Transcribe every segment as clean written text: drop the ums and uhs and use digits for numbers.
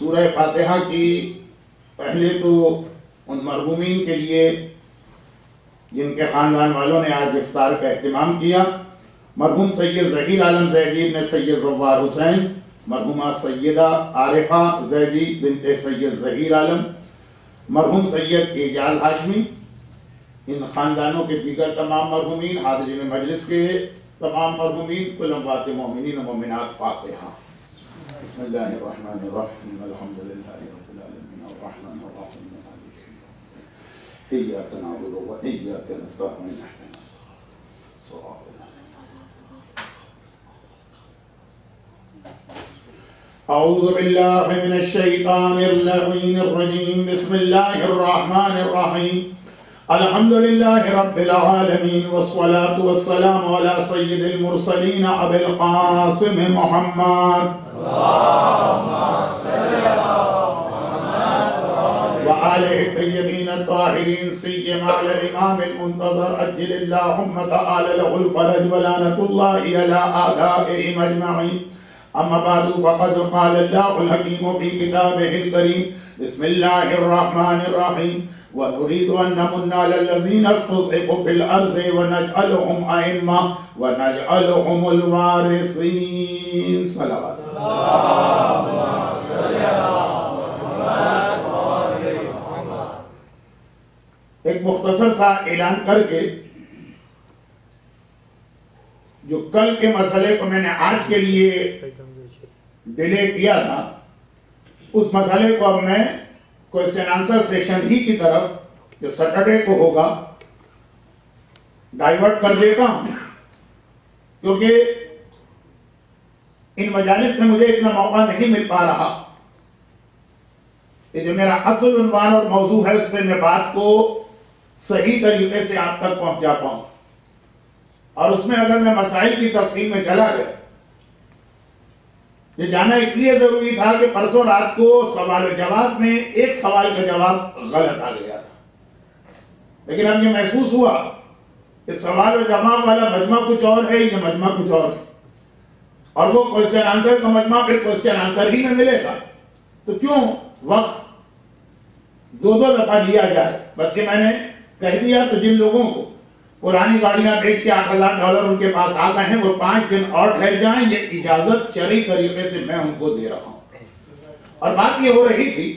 سورہ فاتحہ کی پہلے تو ان مرحومین کے لیے جن کے خاندان والوں نے آج افطار کا اہتمام کیا، مرحوم سید ظہیر عالم زیدی بن سید زوار حسین، مرحومہ سیدہ عارفہ زیدی بنت سید ظہیر عالم، مرحوم سید اعجاز ہاشمی، ان خاندانوں کے دیگر تمام مرحومین، حاضرین مجلس کے تمام مرحومین، کل اموات مومنین و مومنات، فاتحہ۔ بسم اللہ الرحمن الرحیم، الحمدللہ رب العالمین الرحمن الرحیم مالک یوم الدین، ایاک نعبد و ایاک نستعین، اهدنا الصراط اعوذ باللہ من الشیطان اللعین الرجیم، بسم اللہ الرحمن الرحیم، الحمدللہ رب العالمین، والصلاة والسلام علی سید المرسلین ابی القاسم محمد وآلہ الطیبین الطاہرین، سیما الامام المنتظر عجل اللہم تعالی له الفرج ولعنۃ اللہ علی اعدائهم اجمعین۔ اما بعد فقد قال اللہ الحکیم فی کتابہ الکریم، بسم اللہ الرحمن الرحیم، ونريد أن نمن على الذين استضعفوا في الأرض ونجعلهم أئمة ونجعلهم الوارثين۔ صلوات ایک مختصر سا اعلان کر کے، جو کل کے مسئلے کو میں نے آج کے لیے ڈیلے کیا تھا، اس مسئلے کو اب میں کوئسچن آنسر سیشن ہی کی طرف جو سیٹرڈے کو ہوگا ڈائیورٹ کر دیتا ہوں، کیونکہ ان مجالس میں مجھے اتنا موقع نہیں مل پا رہا کہ جو میرا اصل عنوان اور موضوع ہے اس پہ میں بات کو صحیح طریقے سے آپ تک پہنچا پاؤں، اور اس میں اگر میں مسائل کی تفصیل میں چلا گیا، یہ جانا اس لیے ضروری تھا کہ پرسوں رات کو سوال و جواب میں ایک سوال کا جواب غلط آ گیا تھا، لیکن اب یہ محسوس ہوا کہ سوال و جواب والا مجمع کچھ اور ہے، یہ مجمع کچھ اور ہے، اور وہ کوئسچن آنسر کا مجمع پھر کوئسچن آنسر ہی میں ملے گا، تو کیوں وقت دو دفعہ لیا جائے۔ بس یہ میں نے کہہ دیا، تو جن لوگوں کو پرانی گاڑیاں بیچ کے $8,000 ان کے پاس آ گئے ہیں، وہ 5 دن اور ٹھہر جائیں، یہ اجازت شرعی طریقے سے میں ان کو دے رہا ہوں۔ اور بات یہ ہو رہی تھی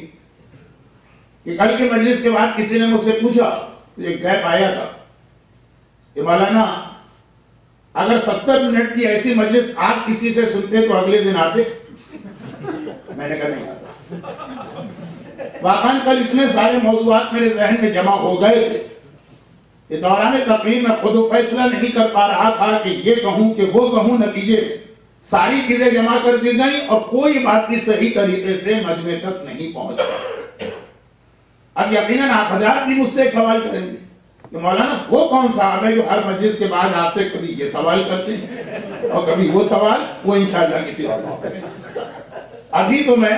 کہ کل کے مجلس کے بعد کسی نے مجھ سے پوچھا، ایک گیپ آیا تھا کہ مولانا اگر 70 منٹ کی ایسی مجلس آپ کسی سے سنتے تو اگلے دن آتے؟ میں نے کہا نہیں آتا۔ واقعاً کل اتنے سارے موضوعات میرے ذہن میں جمع ہو گئے تھے کہ دوران تقریر میں خود فیصلہ نہیں کر پا رہا تھا کہ یہ کہوں کہ وہ کہوں، نتیجے ساری چیزیں جمع کر دی گئیں اور کوئی بات بھی صحیح طریقے سے مجمع تک نہیں پہنچ پائی۔ اب یقیناً آپ حضرات بھی مجھ سے ایک سوال کریں گے کہ مولانا وہ کون صاحب ہے جو ہر مجلس کے بعد آپ سے کبھی یہ سوال کرتے ہیں اور کبھی وہ سوال، وہ انشاءاللہ کسی اور موقع پہ۔ ابھی تو میں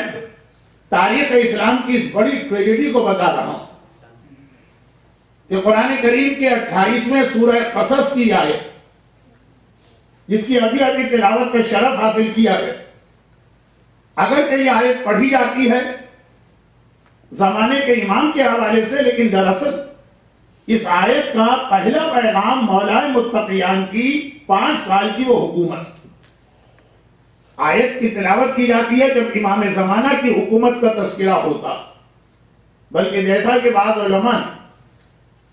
تاریخ اسلام کی اس بڑی ٹریجڈی کو بتا رہا ہوں کہ قرآن کریم کے 28ویں سورہ قصص کی آیت، جس کی ابھی ابھی تلاوت کا شرف حاصل کیا ہے، اگر کہ یہ آیت پڑھی جاتی ہے زمانے کے امام کے حوالے سے، لیکن دراصل اس آیت کا پہلا پیغام مولائے متقیان کی 5 سال کی وہ حکومت، آیت کی تلاوت کی جاتی ہے جب امام زمانہ کی حکومت کا تذکرہ ہوتا، بلکہ جیسا کہ بعض علماء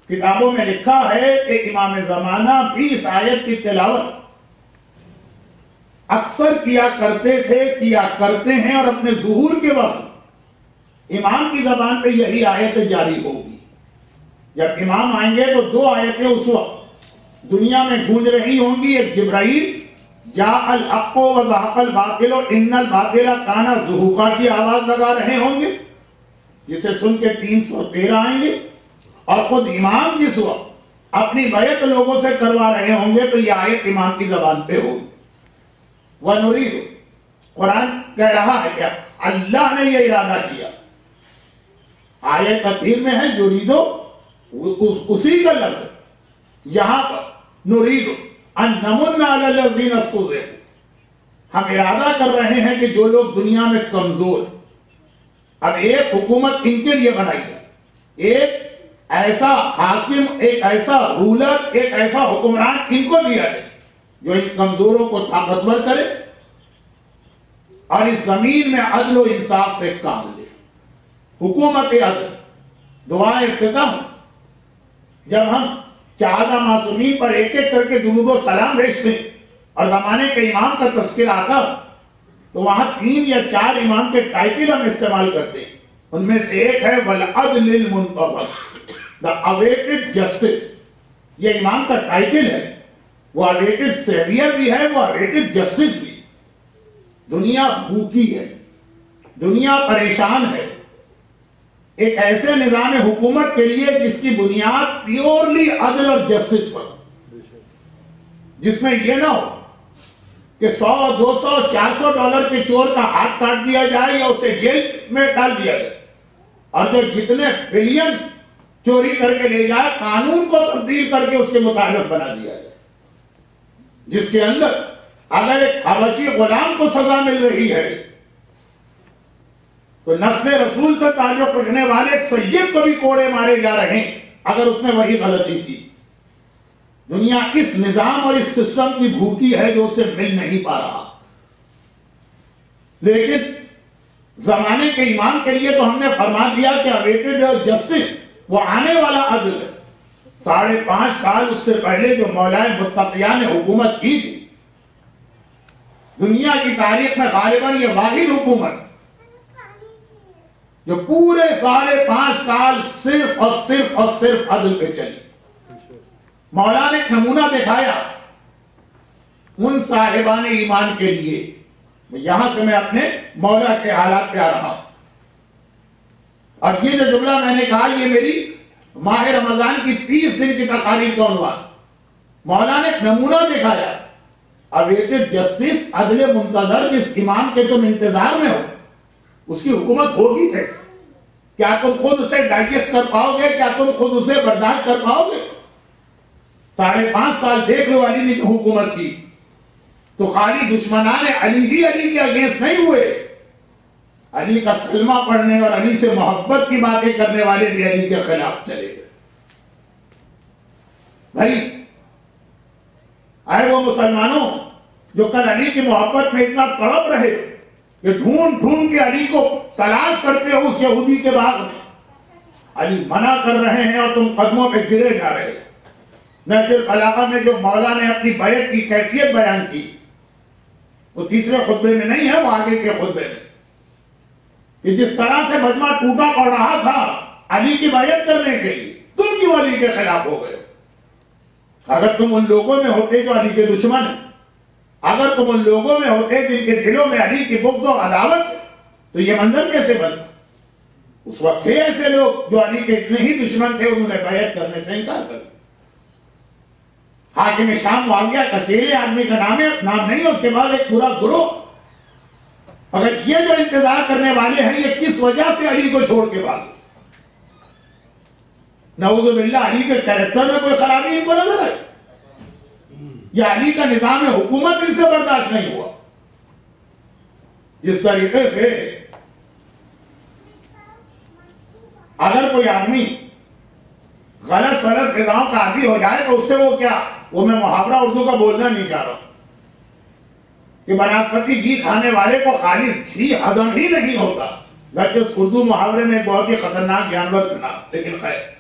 کتابوں میں لکھا ہے کہ امام زمانہ بھی اس آیت کی تلاوت اکثر کیا کرتے تھے، کیا کرتے ہیں، اور اپنے ظہور کے وقت امام کی زبان پہ یہی آیت جاری ہوگی۔ جب امام آئیں گے تو 2 آیتیں اس وقت دنیا میں گونج رہی ہوں گی، ایک جبرائیل جاء الحق وزهق الباطل ان الباطل کان زہوقا کی آواز لگا رہے ہوں گے، جسے سن کے 313 آئیں گے، اور خود امام جس وقت اپنی بیعت لوگوں سے کروا رہے ہوں گے تو یہ آیت امام کی زبان پہ ہوگی۔ وَنُرِيدُ، قرآن کہہ رہا ہے کیا؟ اللہ نے یہ ارادہ کیا، آیت تطہیر میں ہے یریدو، اسی کا لفظ یہاں پر نُرِيدُ ان نمن علی الذین استضعفوا، ہم ارادہ کر رہے ہیں کہ جو لوگ دنیا میں کمزور ہیں، اب ایک حکومت ان کے لیے بنائی جائے، ایک ایسا حاکم، ایک ایسا رولر، ایک ایسا حکمران ان کو دیا جائے جو ان کمزوروں کو طاقتور کرے اور اس زمین میں عدل و انصاف سے کام لے۔ حکومت عدل، دعائے افتتاح، جب ہم 14 معصومین پر ایک ایک کر کے درود و سلام بھیجتے ہیں اور زمانے کے امام کا تذکرہ آتا تو وہاں 3 یا 4 امام کے ٹائٹل ہم استعمال کرتے ہیں۔ ان میں سے ایک ہے وَالْعَدْلِ الْمُنْتَظَرِ، دا اویٹڈ جسٹس۔ یہ امام کا ٹائٹل ہے، وہ اویٹڈ سیویئر بھی ہے، وہ اویٹڈ جسٹس بھی۔ دنیا بھوکی ہے، دنیا پریشان ہے، ایک ایسے نظام حکومت کے لیے جس کی بنیاد پیورلی عدل اور جسٹس پر، جس میں یہ نہ ہو کہ 100 200 400 ڈالر کے چور کا ہاتھ کاٹ دیا جائے یا اسے جیل میں ڈال دیا جائے، اور جو جتنے بلین چوری کر کے لے جائے قانون کو تبدیل کر کے اس کے مطابق بنا دیا جائے، جس کے اندر اگر ایک حبشی غلام کو سزا مل رہی ہے تو نسل رسول سے تعلق رکھنے والے ایک سید کو بھی کوڑے مارے جا رہے ہیں اگر اس نے وہی غلطی کی۔ دنیا اس نظام اور اس سسٹم کی بھوکی ہے جو اسے مل نہیں پا رہا، لیکن زمانے کے امام کے لیے تو ہم نے فرما دیا کہ اویٹڈ جسٹس وہ آنے والا عدل ہے۔ 5.5 سال اس سے پہلے جو مولائے متقیہ نے حکومت کی تھی، دنیا کی تاریخ میں غالباً یہ واحد حکومت جو پورے 5.5 سال صرف اور صرف اور صرف عدل پہ چلی۔ مولا نے ایک نمونہ دکھایا ان صاحبان ایمان کے لیے۔ یہاں سے میں اپنے مولا کے حالات پہ آ رہا ہوں، اور یہ جو جملہ میں نے کہا یہ میری ماہ رمضان کی 30 دن کی تقاریر کا عنوان۔ مولا نے ایک نمونہ دکھایا، اویٹڈ جسٹس، عدل منتظر، جس امام کے تم انتظار میں ہو اس کی حکومت ہوگی کیسے؟ کیا تم خود اسے ڈائجسٹ کر پاؤ گے؟ کیا تم خود اسے برداشت کر پاؤ گے؟ 5.5 سال دیکھ لو علی نے جو حکومت کی تو خالی دشمنان علی ہی علی کے اگینسٹ نہیں ہوئے، علی کا کلمہ پڑھنے اور علی سے محبت کی باتیں کرنے والے بھی علی کے خلاف چلے گئے۔ بھائی اے وہ مسلمانوں جو کل علی کی محبت میں اتنا تڑپ رہے کہ ڈھونڈ ڈھونڈ کے علی کو تلاش کرتے ہو اس یہودی کے باغ میں، علی منع کر رہے ہیں اور تم قدموں پہ گرے جا رہے۔ نہج البلاغہ میں جو مولا نے اپنی بیعت کی کیفیت بیان کی وہ تیسرے خطبے میں نہیں ہے، وہ آگے کے خطبے میں، کہ جس طرح سے مجمع ٹوٹا پڑ رہا تھا علی کی بیعت کرنے کے لیے، تم کیوں علی کے خلاف ہو گئے؟ اگر تم ان لوگوں میں ہوتے جو علی کے دشمن ہیں، اگر تم ان لوگوں میں ہوتے جن کے دلوں میں علی کی بغض و عداوت ہے تو یہ منظر کیسے بنتا؟ اس وقت تھے ایسے لوگ جو علی کے اتنے ہی دشمن تھے، انہوں نے بیعت کرنے سے انکار کر دیا۔ حاکم شام معاویہ اکیلے آدمی کا نام نہیں ہے، اس کے بعد ایک پورا گروہ۔ اگر یہ جو انتظار کرنے والے ہیں یہ کس وجہ سے علی کو چھوڑ کے بھاگے؟ نعوذ باللہ علی کے کیریکٹر میں کوئی خرابی ان کو نظر آئی، یا علی کا نظام حکومت ان سے برداشت نہیں ہوا؟ جس طریقے سے اگر کوئی آدمی غلط سلط غذاؤں کا عادی ہو جائے تو اس سے وہ کیا، وہ میں محاورہ اردو کا بولنا نہیں چاہ رہا کہ بناسپتی گھی کھانے والے کو خالص گھی ہضم ہی نہیں ہوتا، گرچہ اس اردو محاورے میں ایک بہت ہی خطرناک جانور تھا، لیکن خیر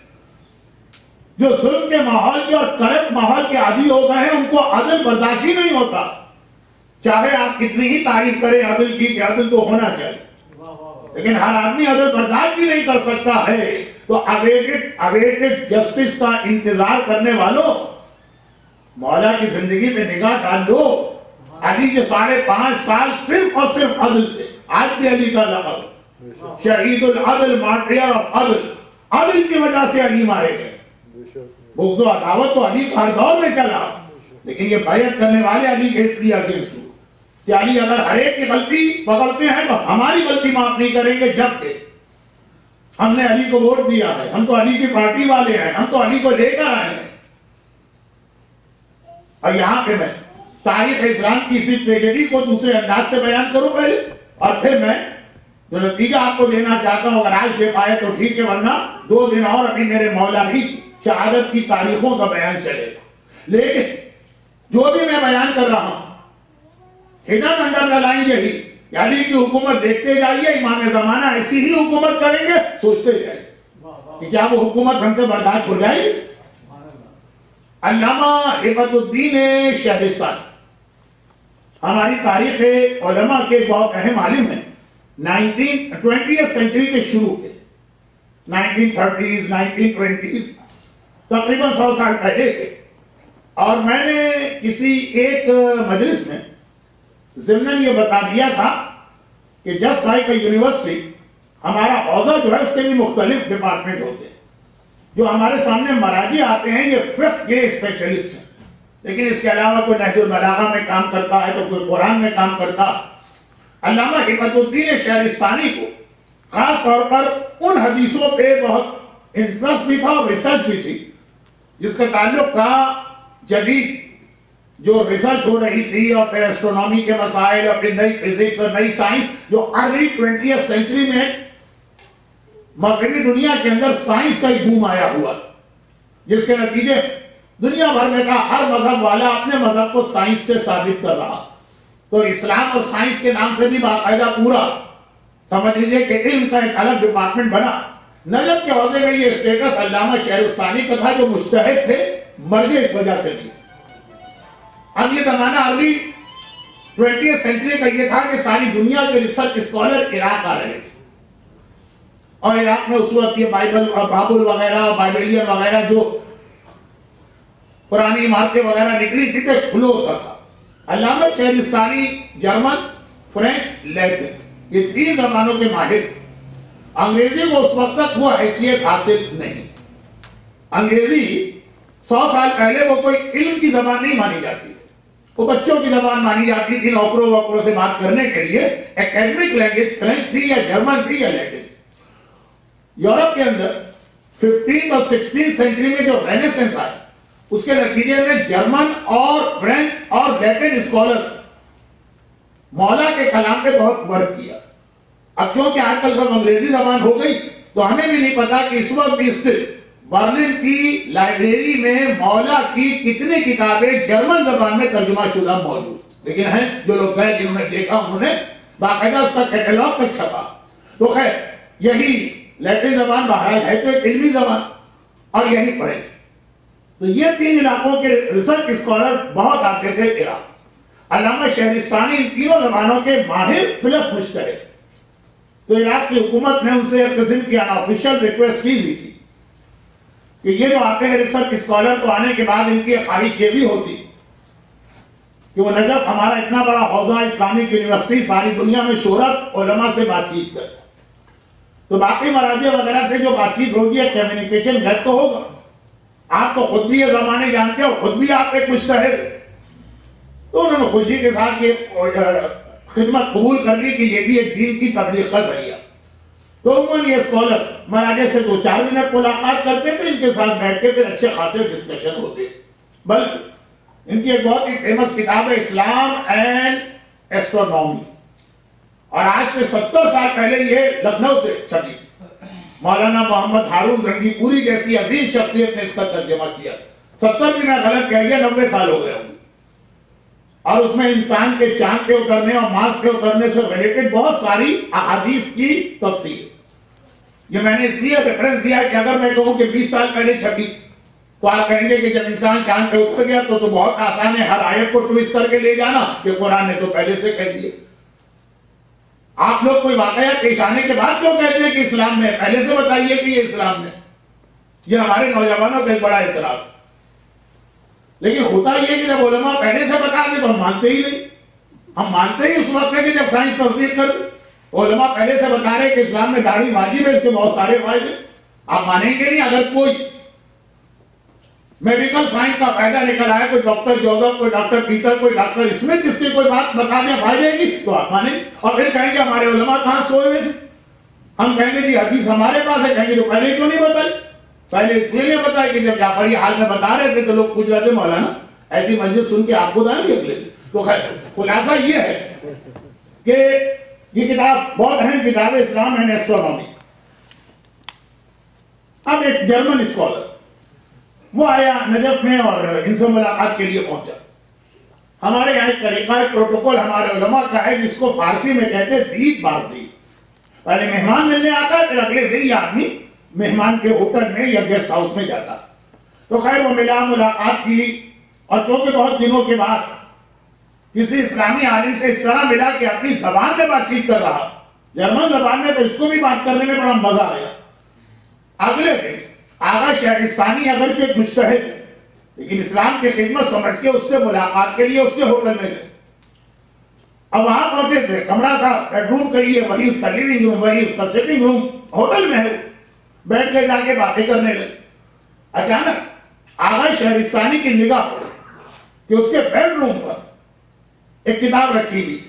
جو ظلم کے ماحول کے اور کرپٹ ماحول کے عادی ہو گئے ہیں ان کو عدل برداشت ہی نہیں ہوتا، چاہے آپ کتنی ہی تعریف کریں عدل کی کہ عدل تو ہونا چاہیے، لیکن ہر آدمی عدل برداشت بھی نہیں کر سکتا ہے۔ تو اویٹڈ جسٹس کا انتظار کرنے والوں، مولا کی زندگی پہ نگاہ ڈال لو، علی کے 5.5 سال صرف اور صرف عدل تھے۔ آج بھی علی کا لقب شہید العدل، مارٹیر آف عدل، عدل کی وجہ سے علی مارے گئے۔ بغض و عداوت تو علی کا ہر دور میں چلا، لیکن یہ بیعت کرنے والے علی کے اس لیے اگینسٹ ہو کہ علی اگر ہر ایک کی غلطی پکڑتے ہیں تو ہماری غلطی معاف نہیں کریں گے، جبکہ ہم نے علی کو ووٹ دیا ہے، ہم تو علی کی پارٹی والے ہیں، ہم تو علی کو لے کر آئے ہیں۔ اور یہاں پہ میں تاریخ اسلام کی اسی ٹریجڈی کو دوسرے انداز سے بیان کروں پہلے، اور پھر میں جو نتیجہ آپ کو دینا چاہتا ہوں، اگر آج دے پائے تو ٹھیک ہے، ورنہ 2 دن اور ابھی میرے مولا کی شہادت کی تاریخوں کا بیان چلے گا۔ لیکن جو بھی میں بیان کر رہا ہوں، ہڈن انڈر دا لائن یہی، علی کی حکومت دیکھتے جائیے، امام زمانہ ایسی ہی حکومت کریں گے، سوچتے جائیے کہ کیا وہ حکومت ہم سے برداشت ہو جائے گی۔ علامہ ہبت الدین شہرستانی ہماری تاریخ علماء کے بہت اہم عالم ہیں، 20th سینچری کے شروع کے 1930s 1920s تقریباً 100 سال پہلے کے۔ اور میں نے کسی ایک مجلس میں ضمناً یہ بتا دیا تھا کہ جسٹ لائک اے یونیورسٹی، ہمارا حوزہ جو ہے اس کے بھی مختلف ڈپارٹمنٹ ہوتے ہیں۔ جو ہمارے سامنے مراجع آتے ہیں یہ فقہ کے اسپیشلسٹ ہیں، لیکن اس کے علاوہ کوئی نہج البلاغہ میں کام کرتا ہے تو کوئی قرآن میں کام کرتا ہے۔ علامہ ہبت الدین شہرستانی کو خاص طور پر ان حدیثوں پہ بہت انٹرسٹ بھی تھا اور ریسرچ بھی تھی جس کا تعلق تھا جدید جو ریسرچ ہو رہی تھی، اور پھر ایسٹرونومی کے مسائل اور پھر نئی فزکس اور نئی سائنس جو ارلی 20th سینچری میں مغربی دنیا کے اندر سائنس کا ایک بوم آیا ہوا، جس کے نتیجے دنیا بھر میں کا ہر مذہب والا اپنے مذہب کو سائنس سے ثابت کر رہا۔ تو اسلام اور سائنس کے نام سے بھی باقاعدہ پورا سمجھ لیجئے کہ علم کا ایک الگ ڈپارٹمنٹ بنا۔ نجف کے حوزے میں یہ اسٹیٹس علامہ شہرستانی کا تھا، جو مجتہد تھے، مرجع اس وجہ سے نہیں۔ اب یہ زمانہ ارلی 20th سینچری کا یہ تھا کہ ساری دنیا کے ریسرچ اسکالر عراق آ رہے تھے، اور عراق میں اس وقت یہ بابل وغیرہ بائبلین وغیرہ جو پرانی عمارتیں وغیرہ نکلی تھی تو کھلو سا تھا۔ علامہ شہرستانی جرمن، فرینچ، لیٹن یہ 3 زبانوں کے ماہر تھے۔ انگریزی کو اس وقت تک وہ حیثیت حاصل نہیں۔ انگریزی 100 سال پہلے وہ کوئی علم کی زبان نہیں مانی جاتی، وہ بچوں کی زبان مانی جاتی تھی، نوکروں ووکروں سے بات کرنے کے لیے۔ ایکیڈمک لینگویج فرینچ تھی یا جرمن تھی یا لیٹن تھی۔ یورپ کے اندر 15th اور 16th سینچری میں جو رینیسنس آئی، اس کے نتیجے میں جرمن اور فرینچ اور لیٹن اسکالر مولا کے کلام پہ بہت ورک کیا۔ اب چونکہ آج کل سب انگریزی زبان ہو گئی تو ہمیں بھی نہیں پتا کہ اس وقت بھی برلن کی لائبریری میں مولا کی کتنی کتابیں جرمن زبان میں ترجمہ شدہ موجود، لیکن ہیں جو لوگ گئے جنہوں نے دیکھا انہوں نے باقاعدہ اس کا کیٹلاگ میں چھپا۔ تو خیر یہی لیٹن زبان بہرحال ہے تو ایک علمی زبان، اور یہی فرینچ۔ تو یہ 3 علاقوں کے ریسرچ اسکالر بہت آتے تھے عراق۔ علامہ شہرستانی ان تینوں زبانوں کے ماہر پلس مجتہد۔ تو عراق کی حکومت نے ان سے ایک قسم کی آفیشل ریکویسٹ کی ہوئی تھی کہ یہ جو آتے ہیں ریسرچ اسکالر، تو آنے کے بعد ان کی خواہش یہ بھی ہوتی کہ وہ نجف ہمارا اتنا بڑا حوزہ اسلامک یونیورسٹی ساری دنیا میں شہرت علماء سے بات چیت کرے، تو باقی مراجع وغیرہ سے جو بات چیت ہوگی کمیونیکیشن گھر تو ہوگا۔ آپ تو خود بھی یہ زمانے جانتے ہو، خود بھی آپ ایک مجتہد۔ تو انہوں نے خوشی کے ساتھ یہ خدمت قبول کر لی کہ یہ بھی ایک دین کی تبلیغ کا ذریعہ۔ تو عموماً یہ اسکالرز مراجع سے 2-4 منٹ ملاقات کرتے تھے، ان کے ساتھ بیٹھ کے پھر اچھے خاصے ڈسکشن ہوتے تھے۔ بلکہ ان کی ایک بہت ہی فیمس کتاب ہے اسلام اینڈ ایسٹرونومی، اور آج سے 70 سال پہلے یہ لکھنؤ سے چھپی تھی۔ مولانا محمد ہارون رنگی پوری جیسی عظیم شخصیت نے اس کا ترجمہ کیا۔ 70 بھی میں غلط کہہ گیا، 90 سال ہو گئے ہوں گے۔ اور اس میں انسان کے چاند پہ اترنے اور مارس پہ اترنے سے ریلیٹڈ بہت ساری احادیث کی تفسیر۔ یہ میں نے اس لیے ریفرنس دیا کہ اگر میں کہوں کہ 20 سال پہلے چھپی تو آپ کہیں گے کہ جب انسان چاند پہ اتر گیا تو بہت آسان ہے ہر آیت کو ٹویسٹ کر کے لے جانا کہ قرآن نے تو پہلے سے کہہ دیا۔ آپ لوگ کوئی واقعہ پیش آنے کے بعد کیوں کہتے ہیں کہ اسلام میں؟ پہلے سے بتائیے کہ یہ اسلام میں۔ یہ ہمارے نوجوانوں کا ایک بڑا اعتراض۔ لیکن ہوتا یہ کہ جب علماء پہلے سے بتا دیں تو ہم مانتے ہی نہیں۔ ہم مانتے ہی اس وقت ہے کہ جب سائنس تصدیق کر علماء پہلے سے بتا رہے کہ اسلام میں داڑھی واجب ہے، اس کے بہت سارے فائدے، آپ مانیں گے نہیں۔ اگر کوئی میڈیکل سائنس کا فائدہ نکل آیا، کوئی ڈاکٹر جوزف، کوئی ڈاکٹر پیٹر، کوئی ڈاکٹر اسمتھ، جس کی کوئی بات بتا دیں فائدے کی، تو آپ مانیں، اور پھر کہیں گے ہمارے علماء کہاں سوئے ہوئے تھے۔ ہم کہیں گے جی حدیث ہمارے پاس ہے، کہیں گے تو پہلے کیوں نہیں بتائی؟ پہلے اس لیے نہیں بتائی کہ جب جعفری حال میں بتا رہے تھے تو لوگ پوچھ رہے تھے مولانا ایسی مجلس سن کے آپ کو دائیں گے اگلے۔ تو خیر خلاصہ یہ ہے کہ یہ کتاب بہت اہم کتاب ہے، اسلام اینڈ ایسٹرونومی۔ اب ایک جرمن اسکالر وہ آیا نجف میں اور ان سے ملاقات کے لیے پہنچا۔ ہمارے یہاں ایک طریقہ ہے، پروٹوکول ہمارے علماء کا ہے جس کو فارسی میں کہتے ہیں دید بازدید۔ پہلے مہمان ملنے آتا ہے، پھر اگلے دن یہ آدمی مہمان کے ہوٹل میں یا گیسٹ ہاؤس میں جاتا۔ تو خیر وہ ملا، ملاقات کی، اور چونکہ بہت دنوں کے بعد کسی اسلامی عالم سے اس طرح ملا کہ اپنی زبان میں بات چیت کر رہا، جرمن زبان میں، تو اس کو بھی بات کرنے میں بڑا مزہ آیا۔ اگلے دن آغا شہرستانی اگرچہ ایک مجتہد ہے لیکن اسلام کی خدمت سمجھ کے اس سے ملاقات کے لیے اس کے ہوٹل میں گئے۔ اب وہاں پہنچے تھے، کمرہ تھا، بیڈ روم کہیے، وہی اس کا لیونگ روم، وہی اس کا سٹنگ روم، ہوٹل میں ہے، بیٹھ کے جا کے باتیں کرنے لگے۔ اچانک آغا شہرستانی کی نگاہ پڑی کہ اس کے بیڈ روم پر ایک کتاب رکھی ہوئی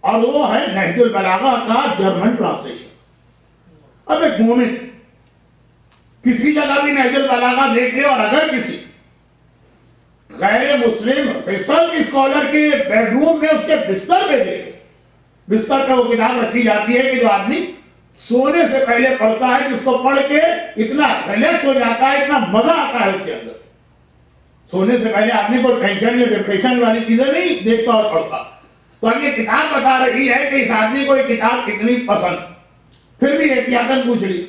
اور وہ ہے نہج البلاغہ کا جرمن ٹرانسلیشن۔ اب ایک مومن کسی جگہ بھی نہج البلاغہ دیکھ لے، اور اگر کسی غیر مسلم ریسرچ اسکالر کے بیڈ روم میں اس کے بستر پہ دیکھے، بستر پہ وہ کتاب رکھی جاتی ہے کہ جو آدمی سونے سے پہلے پڑھتا ہے، جس کو پڑھ کے اتنا ریلیکس ہو جاتا ہے، اتنا مزہ آتا ہے اس کے اندر۔ سونے سے پہلے آدمی کو ٹینشن یا ڈپریشن والی چیزیں نہیں دیکھتا اور پڑھتا۔ تو اب یہ کتاب بتا رہی ہے کہ اس آدمی کو یہ کتاب کتنی پسند۔ پھر بھی احتیاطاً پوچھ لی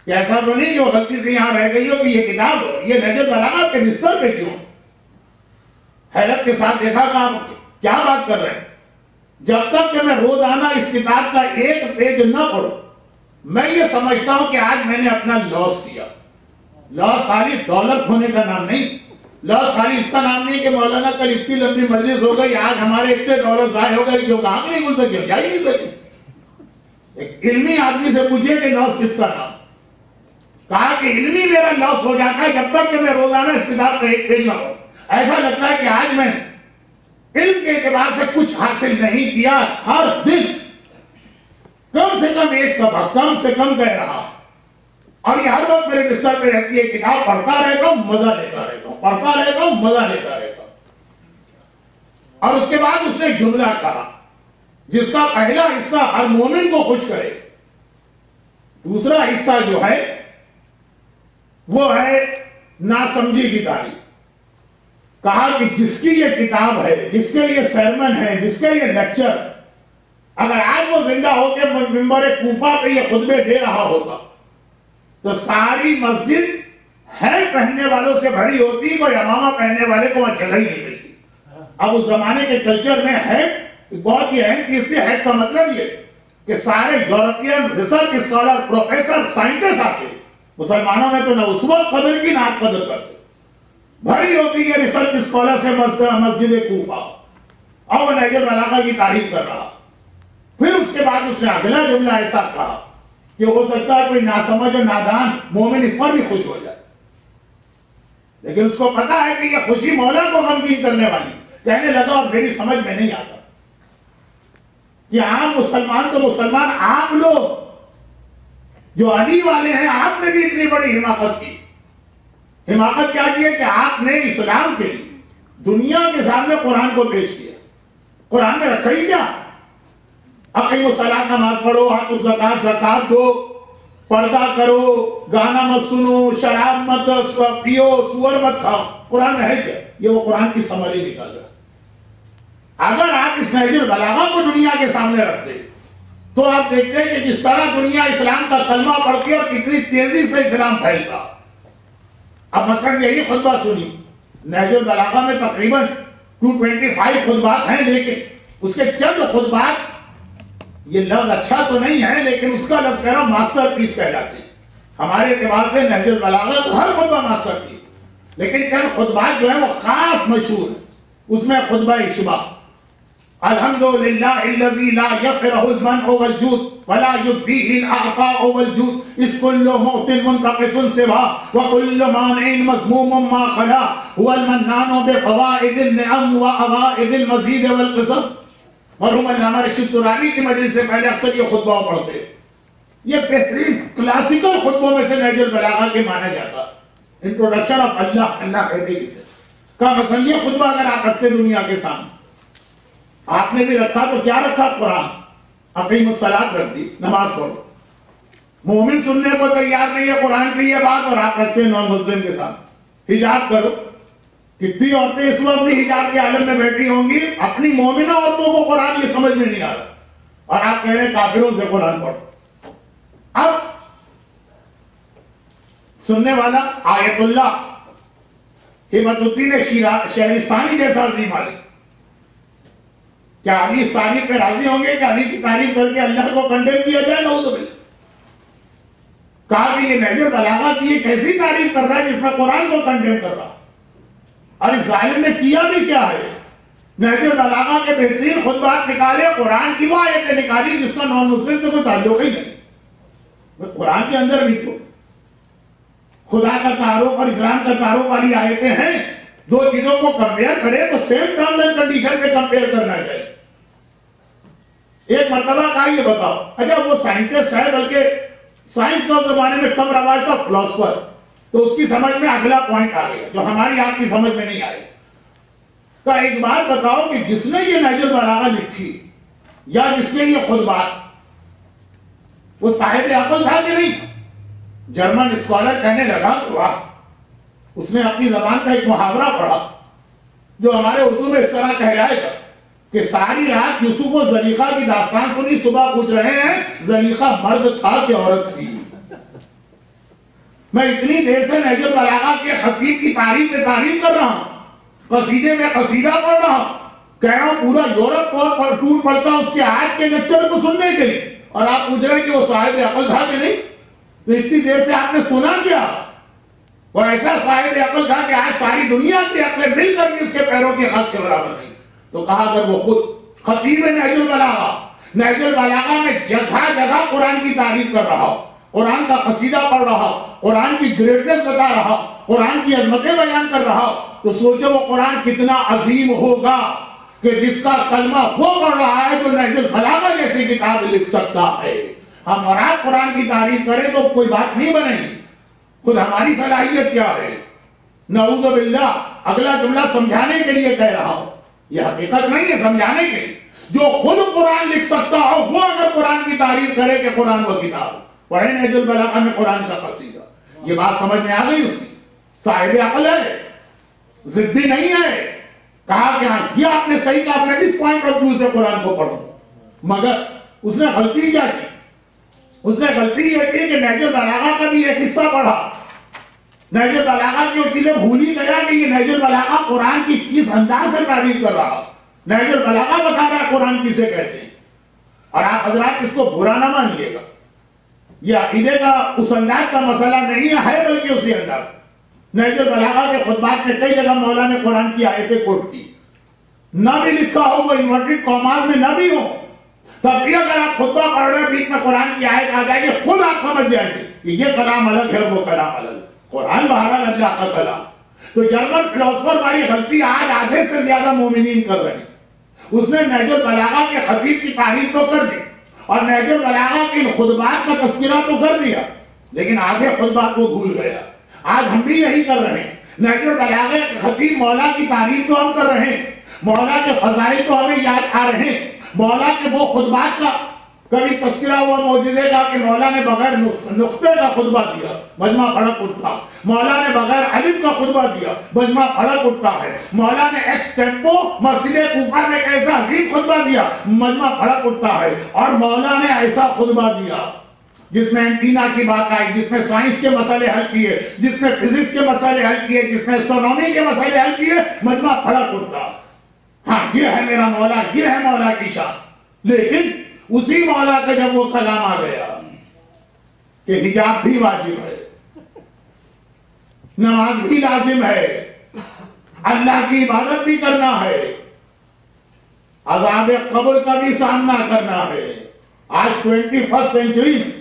کہ ایسا تو نہیں جو غلطی سے یہاں رہ گئی ہو کہ یہ کتاب یہ نہج البلاغہ کے بستر پہ کیوں؟ حیرت کے ساتھ دیکھا کہ آپ کیا بات کر رہے ہیں؟ جب تک کہ میں روزانہ اس کتاب کا ایک پیج نہ پڑھوں میں یہ سمجھتا ہوں کہ آج میں نے اپنا لاس کیا۔ لاس خالی ڈالر کھونے کا نام نہیں، لاس خالی اس کا نام نہیں کہ مولانا کل اتنی لمبی مجلس ہو گئی، آج ہمارے اتنے ڈالر ضائع ہو گئے، کیوں کہاں نہیں بھول سکے، جا ہی نہیں سکے۔ ایک علمی آدمی سے پوچھے کہ لاس کس کا نام، کہا کہ علمی میرا لاس ہو جاتا ہے جب تک کہ میں روزانہ اس کتاب کا ایک پیج نہ پڑھوں۔ ایسا لگتا ہے کہ آج میں علم کے اعتبار سے کچھ حاصل نہیں کیا، ہر دن کم سے کم ایک صفحہ کم سے کم کہہ رہا، اور یہ ہر وقت میرے بستر پہ رہتی ہے، کتاب پڑھتا رہتا ہوں، مزہ لیتا رہتا ہوں، پڑھتا رہتا ہوں، مزہ لیتا رہتا ہوں۔ اور اس کے بعد اس نے ایک جملہ کہا جس کا پہلا حصہ ہر مومن کو خوش کرے، دوسرا حصہ جو ہے وہ ہے ناسمجھی کی تعریف۔ کہا کہ جس کی یہ کتاب ہے، جس کے لیے سرمن ہے، جس کے لیے لیکچر، اگر آج وہ زندہ ہو کے منبر کوفہ پہ یہ خطبے دے رہا ہوتا تو ساری مسجد ہے پہننے والوں سے بھری ہوتی، کوئی امامہ پہننے والے کو وہاں جگہ ہی نہیں ملتی۔ اب اس زمانے کے کلچر میں ہیڈ بہت ہی اہم چیز تھی۔ ہیڈ کا مطلب یہ کہ سارے European research scholar, professor, scientist آتے۔ مسلمانوں میں تو نہ اس وقت قدر کی نہ آج قدر کرتے، بھری ہوتی ہے ریسرچ اسکالر سے مسجد کوفہ، اور وہ نہج البلاغہ کی تعریف کر رہا۔ پھر اس کے بعد اس نے اگلا جملہ ایسا کہا کہ ہو سکتا ہے کوئی ناسمجھ اور نادان مومن اس پر بھی خوش ہو جائے، لیکن اس کو پتا ہے کہ یہ خوشی مولا کو غمگین کرنے والی۔ کہنے لگا اور میری سمجھ میں نہیں آتا کہ عام مسلمان تو مسلمان، آپ لوگ جو علی والے ہیں، آپ نے بھی اتنی بڑی حماقت کی۔ حماقت کیا کی ہے کہ آپ نے اسلام کے لیے دنیا کے سامنے قرآن کو پیش کیا۔ قرآن میں رکھا ہی کیا؟ اقیموا الصلاۃ، نماز پڑھو، آتوا الزکوٰۃ، زکات دو، پردہ کرو، گانا مت سنو، شراب مت پیو، سور مت کھاؤ۔ قرآن میں ہے کیا؟ یہ وہ قرآن کی سمری نکال رہا ہے۔ اگر آپ اس نہج البلاغہ کو دنیا کے سامنے رکھتے تو آپ دیکھتے ہیں کہ جس طرح دنیا اسلام کا کلمہ پڑھتی ہے اور کتنی تیزی سے اسلام پھیلتا۔ اب مثلا یہی خطبہ سنی، نہج البلاغہ میں تقریباً 225 خطبات ہیں، لیکن اس کے چند خطبات، یہ لفظ اچھا تو نہیں ہے لیکن اس کا لفظ کہہ رہا ہوں ماسٹر پیس کہلاتے ہیں۔ ہمارے اعتبار سے نہج البلاغہ تو ہر خطبہ ماسٹر پیس، لیکن چند خطبات جو ہیں وہ خاص مشہور ہیں۔ اس میں خطبہ اشباع، الحمدللہ الذی لا یفرح المنع والجود ولا یبدیہ الاعطاء والجود اذ کل معط منتقص سوا وکل مانع مذموم ما خلا هو المنان بفوائد النعم واوائد المزید والقسم۔ مرحوم علامہ رشید ترابی کی مجلس سے پہلے اکثر یہ خطبہ پڑھتے، یہ بہترین کلاسیکل خطبوں میں سے نہج البلاغہ کے مانا جاتا۔ انٹروڈکشن آف اللہ، اللہ کہتے کسے کا مثلا یہ خطبہ اگر آپ رکھتے دنیا کے سامنے، آپ نے بھی رکھا تو کیا رکھا؟ قرآن، اقیم الصلاۃ رکھ دی، نماز پڑھو. مومن سننے کو تیار نہیں ہے قرآن کی یہ بات، اور آپ رکھتے ہیں نان مسلم کے ساتھ. حجاب کرو. کتنی عورتیں اس وقت بھی حجاب کے عالم میں بیٹھی ہوں گی، اپنی مومنہ عورتوں کو قرآن یہ سمجھ میں نہیں آ رہا، اور آپ کہہ رہے ہیں کافروں سے قرآن پڑھو. اب سننے والا آیت اللہ ہمت الدین شہرستانی جیسا عظیم عالم، کیا علی اس تعریف پہ راضی ہوں گے کہ علی کی تعریف کر کے اللہ کو کنڈیم کیا جائے؟ نعوذ باللہ. کہا کہ یہ نہج البلاغہ کی یہ کیسی تعریف کر رہا ہے جس میں قرآن کو کنڈیم کر رہا، اور اس ظالم نے کیا بھی کیا ہے؟ نہج البلاغہ کے بہترین خطبات نکالے، قرآن کی وہ آیتیں نکالی جس کا نان مسلم سے کوئی تعلق ہی نہیں. قرآن کے اندر بھی تو خدا کا تعارف اور اسلام کا تعارف والی آیتیں ہیں. دو چیزوں کو کمپیئر کرے تو سیم ٹرمز اینڈ کنڈیشن پہ کمپیئر کرنا چاہیے. ایک مرتبہ کہا یہ بتاؤ، اچھا وہ سائنٹسٹ ہے، بلکہ سائنس کا زمانے میں کم رواج تھا، فلاسفر، تو اس کی سمجھ میں اگلا پوائنٹ آ گیا جو ہماری آپ کی سمجھ میں نہیں آئی. تو ایک بات بتاؤ کہ جس نے یہ نہج البلاغہ لکھی یا جس نے یہ خطبات، وہ صاحب عقل تھا کہ نہیں تھا؟ جرمن اسکالر کہنے لگا کہ واہ، اس نے اپنی زبان کا ایک محاورہ پڑھا جو ہمارے اردو میں اس طرح کہلائے گا کہ ساری رات یوسف و زلیخا کی داستان سنی، صبح پوچھ رہے ہیں زلیخا مرد تھا کہ عورت تھی. میں اتنی دیر سے نہج البلاغہ کے خطیب کی تعریف میں تعریف کر رہا ہوں، قصیدے میں قصیدہ پڑھ رہا ہوں، کہہ رہا ہوں پورا یورپ پر ٹور پڑتا ہوں اس کے آج کے لیکچر کو سننے کے لیے، اور آپ پوچھ رہے ہیں کہ وہ صاحب عقل تھا کہ نہیں؟ تو اتنی دیر سے آپ نے سنا کیا؟ وہ ایسا صاحب عقل تھا کہ آج ساری دنیا کی عقلیں مل کر بھی اس کے پیروں کے خط کے برابر نہیں. تو کہا اگر وہ خود خطیب نہج البلاغہ میں جگہ جگہ قرآن کی تعریف کر رہا، قرآن کا قصیدہ پڑھ رہا، قرآن کی گریٹنس بتا رہا، قرآن کی عظمتیں بیان کر رہا، تو سوچو وہ قرآن کتنا عظیم ہوگا کہ جس کا کلمہ وہ پڑھ رہا ہے جو نہج البلاغہ جیسی کتاب لکھ سکتا ہے. ہم اور آپ قرآن کی تعریف کریں تو کوئی بات نہیں بنے گی. خود ہماری صلاحیت کیا ہے؟ نعوذ باللہ. اگلا جملہ سمجھانے کے لیے کہہ رہا ہوں، یہ حقیقت نہیں ہے، سمجھانے کے لیے. جو خود قرآن لکھ سکتا ہو وہ اگر قرآن کی تعریف کرے کہ قرآن وہ کتاب، پڑھے نہج البلاغہ میں قرآن کا قصیدہ، یہ بات سمجھ میں آ گئی اس کی. صاحب عقل ہے، ضدی نہیں ہے. کہا کہ ہاں یہ آپ نے صحیح کہا، میں اس پوائنٹ آف ویو سے قرآن کو پڑھوں. مگر اس نے غلطی کیا کی؟ اس نے غلطی یہ کی کہ نہج البلاغہ کا بھی ایک حصہ پڑھا، نہج البلاغہ کی وہ چیزیں بھول ہی گیا کہ یہ نہج البلاغہ قرآن کی کس انداز سے تعریف کر رہا. نہج البلاغہ بتا رہا ہے قرآن کسے کہتے ہیں. اور آپ حضرات اس کو برا نہ مانیے گا، یہ عقیدے کا اس انداز کا مسئلہ نہیں ہے، بلکہ اسی انداز. نہج البلاغہ کے خطبات میں کئی جگہ مولا نے قرآن کی آیتیں کوٹ کی، نہ بھی لکھا ہو، وہ انورٹڈ کاماز میں نہ بھی ہو، تب بھی اگر آپ خطبہ پڑھ رہے ہیں بیچ میں قرآن کی آیت آ جائے گی، خود آپ سمجھ جائیں گے کہ یہ کلام الگ ہے، وہ کلام الگ ہے. قرآن بہرحال اللہ کا کلام. تو جرمن فلاسفر والی غلطی آج آدھے سے زیادہ مومنین کر رہے ہیں. اس نے نہج البلاغہ کے خطیب کی تعریف تو کر دی اور نہج البلاغہ کے خطبات کا تذکرہ تو کر دیا، لیکن آدھے خطبات کو بھول گیا. آج ہم بھی یہی کر رہے ہیں. نہج البلاغہ کے خطیب مولا کی تعریف تو ہم کر رہے ہیں، مولا کے فضائل تو ہمیں یاد آ رہے ہیں، مولا کے وہ خطبات کا کبھی تذکرہ ہوا معجزے کا کہ مولا نے بغیر نقطے کا خطبہ دیا، مجمع پھڑک اٹھا. مولا نے بغیر الف کا خطبہ دیا، مجمع پھڑک اٹھتا ہے. مولا نے ایکس ٹیمپو مسجد کوفہ میں ایسا عظیم خطبہ دیا، مجمع پھڑک اٹھتا ہے. اور مولا نے ایسا خطبہ دیا جس میں اینٹینا کی بات آئی، جس میں سائنس کے مسئلے حل کیے، جس میں فزکس کے مسئلے حل کیے، جس میں اسٹرونومی کے مسئلے حل کیے، مجمع پھڑک اٹھتا. ہاں یہ ہے میرا مولا، یہ ہے مولا کی شان. لیکن اسی مولا کا جب وہ کلام آ گیا کہ حجاب بھی واجب ہے، نماز بھی لازم ہے، اللہ کی عبادت بھی کرنا ہے، عذاب قبر کا بھی سامنا کرنا ہے. آج 21 سینچری میں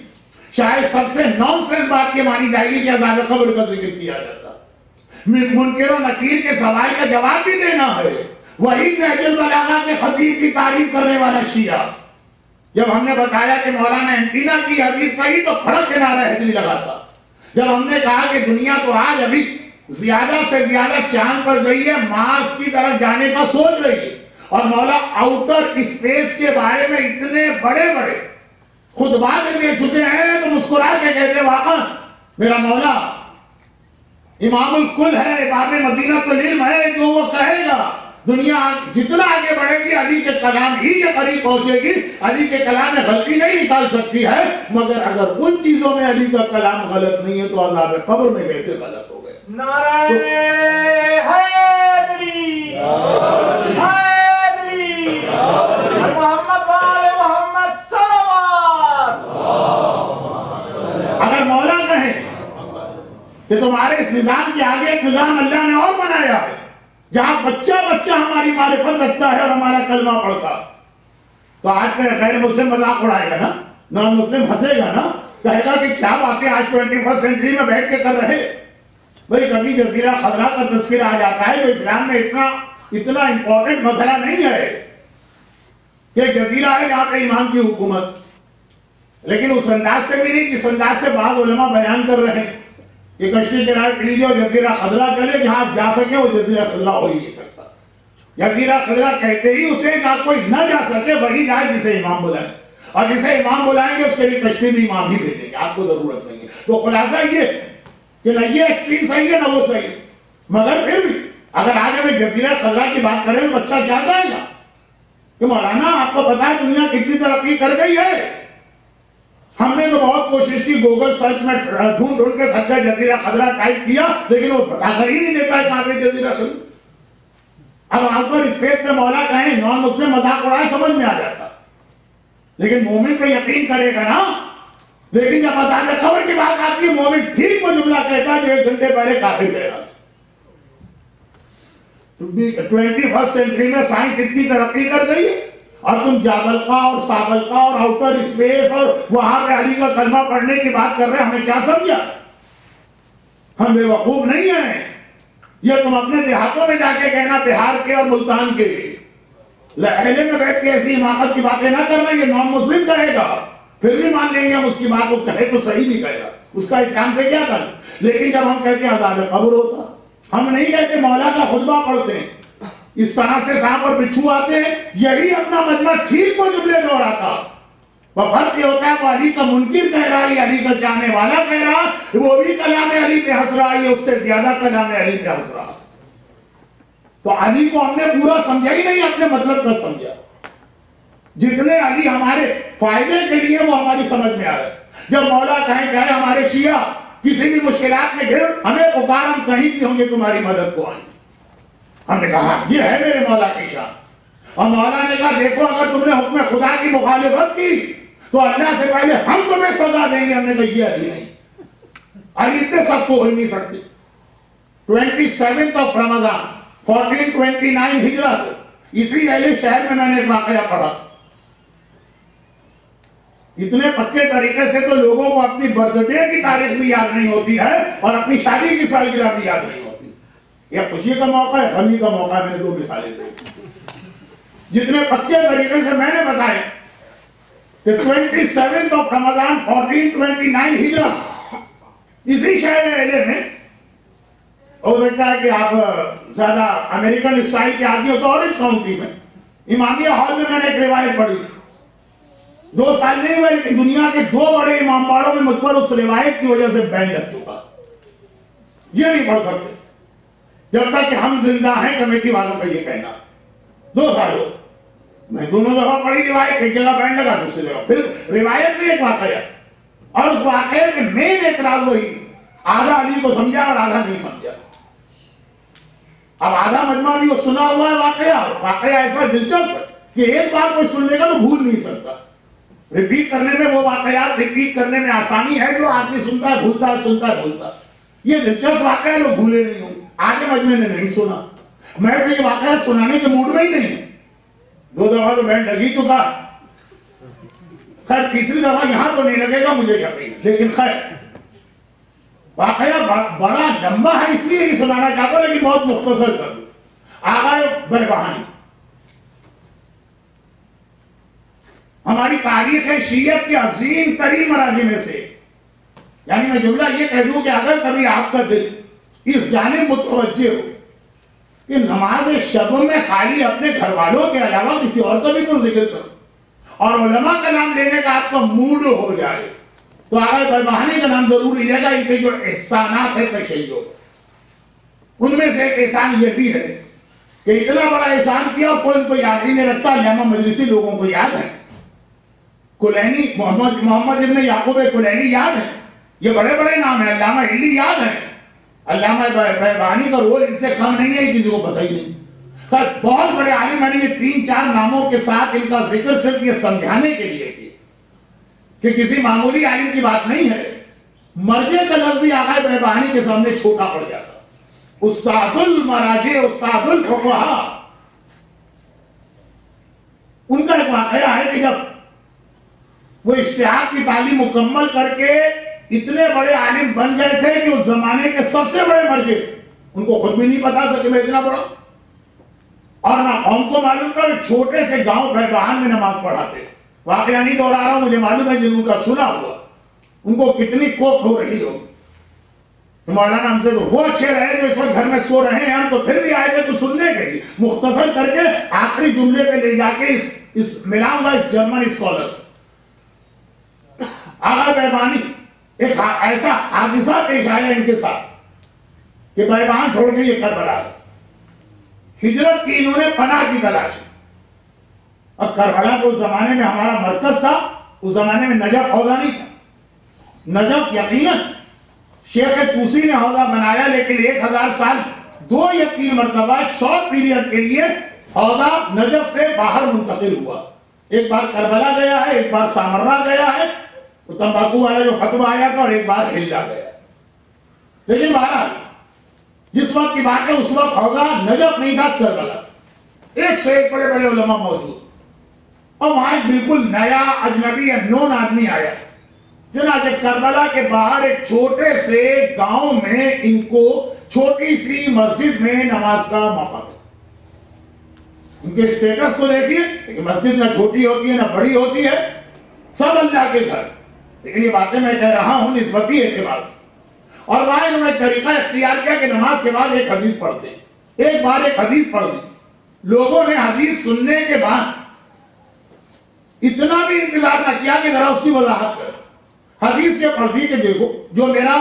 شاید سب سے نان سینس بات یہ مانی جائے گی کہ عذاب قبر کا ذکر کیا جاتا. منکر و نکیر کے سوال کا جواب بھی دینا ہے. وہی نہج البلاغہ کے خطیب کی تعریف کرنے والا شیعہ جب ہم نے بتایا کہ مولانا اینٹینا کی حدیث کہی تو پھڑک کے نعرہ حیدری لگاتا. جب ہم نے کہا کہ دنیا تو آج ابھی زیادہ سے زیادہ چاند پر گئی ہے، مارس کی طرف جانے کا سوچ رہی ہے، اور مولا آؤٹر اسپیس کے بارے میں اتنے بڑے بڑے خطبات دے چکے ہیں تو مسکرا کے کہتے واقعا میرا مولا امام الکل ہے، امام مدینہ العلم ہے، جو وہ کہے گا دنیا جتنا آگے بڑھے گی علی کے کلام ہی کے قریب پہنچے گی. علی کے کلام میں غلطی نہیں نکال سکتی ہے، مگر اگر ان چیزوں میں علی کا کلام غلط نہیں ہے تو عذاب قبر میں کیسے غلط ہو گئے؟ نعرہ حیدری حیدری محمد وآل محمد صلوات. اگر مولا کہیں کہ تمہارے اس نظام کے آگے ایک نظام اللہ نے اور بنایا ہے جہاں بچہ بچہ ہماری معرفت رکھتا ہے اور ہمارا کلمہ پڑھتا، تو آج کا غیر مسلم مذاق اڑائے گا نا، نان مسلم ہنسے گا نا، کہے گا کہ کیا باتیں آج 21 سینچری میں بیٹھ کے کر رہے. بھئی کبھی جزیرہ خضرا کا تذکرہ آ جاتا ہے جو اسلام میں اتنا امپورٹنٹ مسئلہ نہیں ہے کہ جزیرہ ہے جہاں پہ امام کی حکومت، لیکن اس انداز سے بھی نہیں جس انداز سے بعض علماء بیان کر رہے ہیں کہ کشتی کرائے کے لیے جزیرہ خضرا چلے جہاں آپ جا سکیں وہ جزیرہ خضرا ہو ہی نہیں سکتا. جزیرہ خضرا کہتے ہی اسے جہاں کوئی نہ جا سکے وہی جائے جسے امام بلائیں، اور جسے امام بلائیں گے اس کے لیے کشتی بھی امام ہی بھیجیں گے، آپ کو ضرورت نہیں ہے. تو خلاصہ یہ کہ نہ یہ ایکسٹریم صحیح ہے نہ وہ صحیح ہے، مگر پھر بھی اگر آج ہمیں جزیرہ خضرا کی بات کریں تو بچہ کیا کہے گا کہ مولانا آپ کو پتا ہے دنیا کتنی ترقی کر گئی ہے. ہم نے تو بہت کوشش کی، گوگل سرچ میں ڈھونڈ کے تھک گئے، جزیرہ خضرا ٹائپ کیا لیکن وہ بتا کر ہی نہیں دیتا ہے کہاں پہ جزیرہ خضرا. اب آؤٹر اسپیس میں مولا کہیں نان مسلم مذاق اڑائے سمجھ میں آ جاتا، لیکن مومن تو یقین کرے گا نا. لیکن جب عذاب قبر کی بات آتی ہے مومن ٹھیک وہ جملہ کہتا ہے جو 1 گھنٹے پہلے کافر کہہ رہا تھا. 21 سینچری میں سائنس اتنی ترقی کر گئی ہے اور تم جابلقہ اور سابلقہ اور آؤٹر اسپیس اور وہاں پہ علی کا کلمہ پڑھنے کی بات کر رہے ہیں. ہمیں کیا سمجھا؟ ہم بے وقوف نہیں ہیں. یہ تم اپنے دیہاتوں میں جا کے کہنا بہار کے اور ملتان کے لہلے میں بیٹھ کے ایسی حماقت کی باتیں نہ کرنا، یہ نان مسلم کہے گا پھر بھی مان لیں گے ہم اس کی بات، وہ کہے تو صحیح بھی کہے گا، اس کا اسلام سے کیا کریں. لیکن جب ہم کہتے ہیں عذاب قبر ہوتا، ہم نہیں کہتے مولا کا خطبہ پڑھتے ہیں اس طرح سے سانپ اور بچھو آتے ہیں، یہی اپنا مجمع ٹھیک وہ جملے دہراتا. وہ فرق یہ ہوتا ہے وہ علی کا منکر کہہ رہا ہے، علی کا چاہنے والا کہہ رہا، وہ بھی کلام علی پہ ہنس رہا ہے، اس سے زیادہ کلام علی پہ ہنس رہا. تو علی کو ہم نے پورا سمجھا ہی نہیں، اپنے مطلب کا سمجھا. جتنے علی ہمارے فائدے کے لیے وہ ہماری سمجھ میں آ رہے. جب مولا کہیں کہ ہمارے شیعہ کسی بھی مشکلات میں گر ہمیں پکار، ہم کہیں بھی ہوں گے تمہاری مدد کو آئیں. ہم نے کہا یہ ہے میرے مولا کی شان. اور مولا نے کہا دیکھو اگر تم نے حکم خدا کی مخالفت کی تو اللہ سے پہلے ہم تمہیں سزا دیں گے. ہم نے کہا یہ علی نہیں، علی اتنے سخت ہو ہی نہیں سکتی. 27 رمضان 1429 ہجرت، اسی اہل شہر میں نے ایک واقعہ پڑھا. اتنے پکے طریقے سے تو لوگوں کو اپنی برتھ ڈے کی تاریخ بھی یاد نہیں ہوتی ہے اور اپنی شادی کی سالگرہ بھی یاد نہیں ہوتی. یہ خوشی کا موقع ہے، غمی کا موقع ہے. میں نے 2 مثالیں دی جتنے پکے طریقے سے میں نے بتائے کہ 27 رمضان 1429 ہجرت اسی شہر اہلے میں. ہو سکتا ہے کہ آپ زیادہ امریکن اسٹائل کے آدمی ہو تو اورنج کاؤنٹی میں امامیہ ہال میں میں نے ایک روایت پڑھی. 2 سال نہیں ہوئے لیکن دنیا کے 2 بڑے امام باڑوں میں مجھ پر اس روایت کی وجہ سے بین لگ چکا. یہ نہیں پڑھ سکتے جب تک کہ ہم زندہ ہیں. کمیٹی والوں کا یہ کہنا 2 سال ہو. میں دونوں دفعہ پڑھی روایت، ایک جگہ بین لگا دوسری جگہ پھر روایت میں ایک واقعہ، اور اس واقعے میں مین اعتراض وہی آدھا علی کو سمجھا اور آدھا نہیں سمجھا. اب آدھا مجمع بھی وہ سنا ہوا ہے واقعہ ایسا دلچسپ ہے کہ ایک بار کوئی سن لے گا تو بھول نہیں سکتا. ریپیٹ کرنے میں وہ واقعات ریپیٹ کرنے میں آسانی ہے، جو آدمی سنتا ہے بھولتا ہے، سنتا ہے بھولتا. یہ دلچسپ واقعہ ہے، لوگ بھولے نہیں ہوں. آگے مجمع نے نہیں سنا، میں تو یہ واقعات سنانے کے موڈ میں ہی نہیں. 2 دفعہ تو بینڈ لگ ہی چکا، خیر تیسری دفعہ یہاں تو نہیں لگے گا مجھے یقین. لیکن خیر واقعہ بڑا لمبا ہے اس لیے نہیں سنانا چاہتا، لیکن بہت مختصر کر دوں. آغا بہبہانی ہماری تاریخ شیعت کے عظیم ترین مراجع میں سے. یعنی میں جملہ یہ کہہ دوں کہ اگر کبھی آپ کا دل اس جانب متوجہ ہو کہ نماز شب میں خالی اپنے گھر والوں کے علاوہ کسی اور کا بھی تو ذکر کرو، اور علماء کا نام لینے کا آپ کا موڈ ہو جائے تو آقا بہانی کا نام ضرور لیا جائے کہ جو احسانات ہے تشیع، ان میں سے ایک احسان یہ بھی ہے کہ اتنا بڑا احسان کیا اور کوئی ان کو یاد ہی نہیں رکھتا۔ علامہ مجلسی لوگوں کو یاد ہے، کلینی محمد ابن یعقوب کلینی یاد ہے، یہ بڑے بڑے نام ہیں، علامہ ہلی یاد ہے، علامہ بہانی کا رول ان سے کم نہیں ہے، کسی کو پتہ ہی نہیں۔ بہت بڑے عالم، میں نے یہ 3-4 ناموں کے ساتھ ان کا ذکر صرف یہ سمجھانے کے لیے کیا کہ کسی معمولی عالم کی بات نہیں ہے۔ مرجع کا لفظ بھی آقا بہانی کے سامنے چھوٹا پڑ جاتا۔ استاد المراجع، استاد الفقہاء، ان کا ایک واقعہ ہے کہ جب وہ اجتہاد کی تعلیم مکمل کر کے اتنے بڑے عالم بن گئے تھے کہ اس زمانے کے سب سے بڑے مرجع تھے، ان کو خود بھی نہیں پتا تھا کہ میں اتنا بڑا، اور نہ قوم کو معلوم تھا کہ چھوٹے سے گاؤں بہبہان میں نماز پڑھاتے۔ واقعہ نہیں دوہرا رہا ہوں، مجھے معلوم ہے جن کا سنا ہوا ان کو کتنی کوفت ہو رہی ہوگی۔ مولانا ہم سے تو وہ اچھے رہے جو اس وقت گھر میں سو رہے ہیں، ہم تو پھر بھی آئے تھے تو سننے کے لیے، مختصر کر کے آخری جملے پہ لے جا کے اس ملاؤں گا اس جرمن اسکالرز۔ آقا بہبانی ایک ایسا حادثہ پیش آیا ان کے ساتھ کہ بہبہان چھوڑ کے یہ کربلا گئے، ہجرت کی انہوں نے پناہ کی تلاش۔ اب کربلا تو اس زمانے میں ہمارا مرکز تھا، اس زمانے میں نجف حوضہ نہیں تھا۔ نجف یقیناً شیخ توسی نے حوضہ بنایا، لیکن 1000 سال 2 یا 3 مرتبہ ایک شارٹ پیریڈ کے لیے حوضہ نجف سے باہر منتقل ہوا۔ ایک بار کربلا گیا ہے، ایک بار سامرہ گیا ہے، وہ تمباکو والا جو فتوہ آیا تھا، اور ایک بار ہلا گیا۔ لیکن بہرحال جس وقت کی بات ہے اس وقت حوضہ نجف نہیں تھا، کربلا تھا۔ ایک سے ایک بڑے بڑے علماء موجود، اور وہاں ایک بالکل نیا اجنبی نون آدمی آیا۔ چنانچہ کربلا کے باہر ایک چھوٹے سے گاؤں میں ان کو چھوٹی سی مسجد میں نماز کا موقع ملا۔ ان کے اسٹیٹس کو دیکھیے کہ مسجد نہ چھوٹی ہوتی ہے نہ بڑی ہوتی ہے، سب اللہ کے گھر، لیکن یہ باتیں میں کہہ رہا ہوں نسبتی اعتبار سے۔ اور وہاں انہوں نے طریقہ اختیار کیا کہ نماز کے بعد ایک حدیث پڑھتے، ایک بار ایک حدیث پڑھ دی۔ لوگوں نے حدیث سننے کے بعد اتنا بھی انتظار نہ کیا کہ ذرا اس کی وضاحت کرے۔ حدیث یہ پڑھ دی کہ دیکھو جو میرا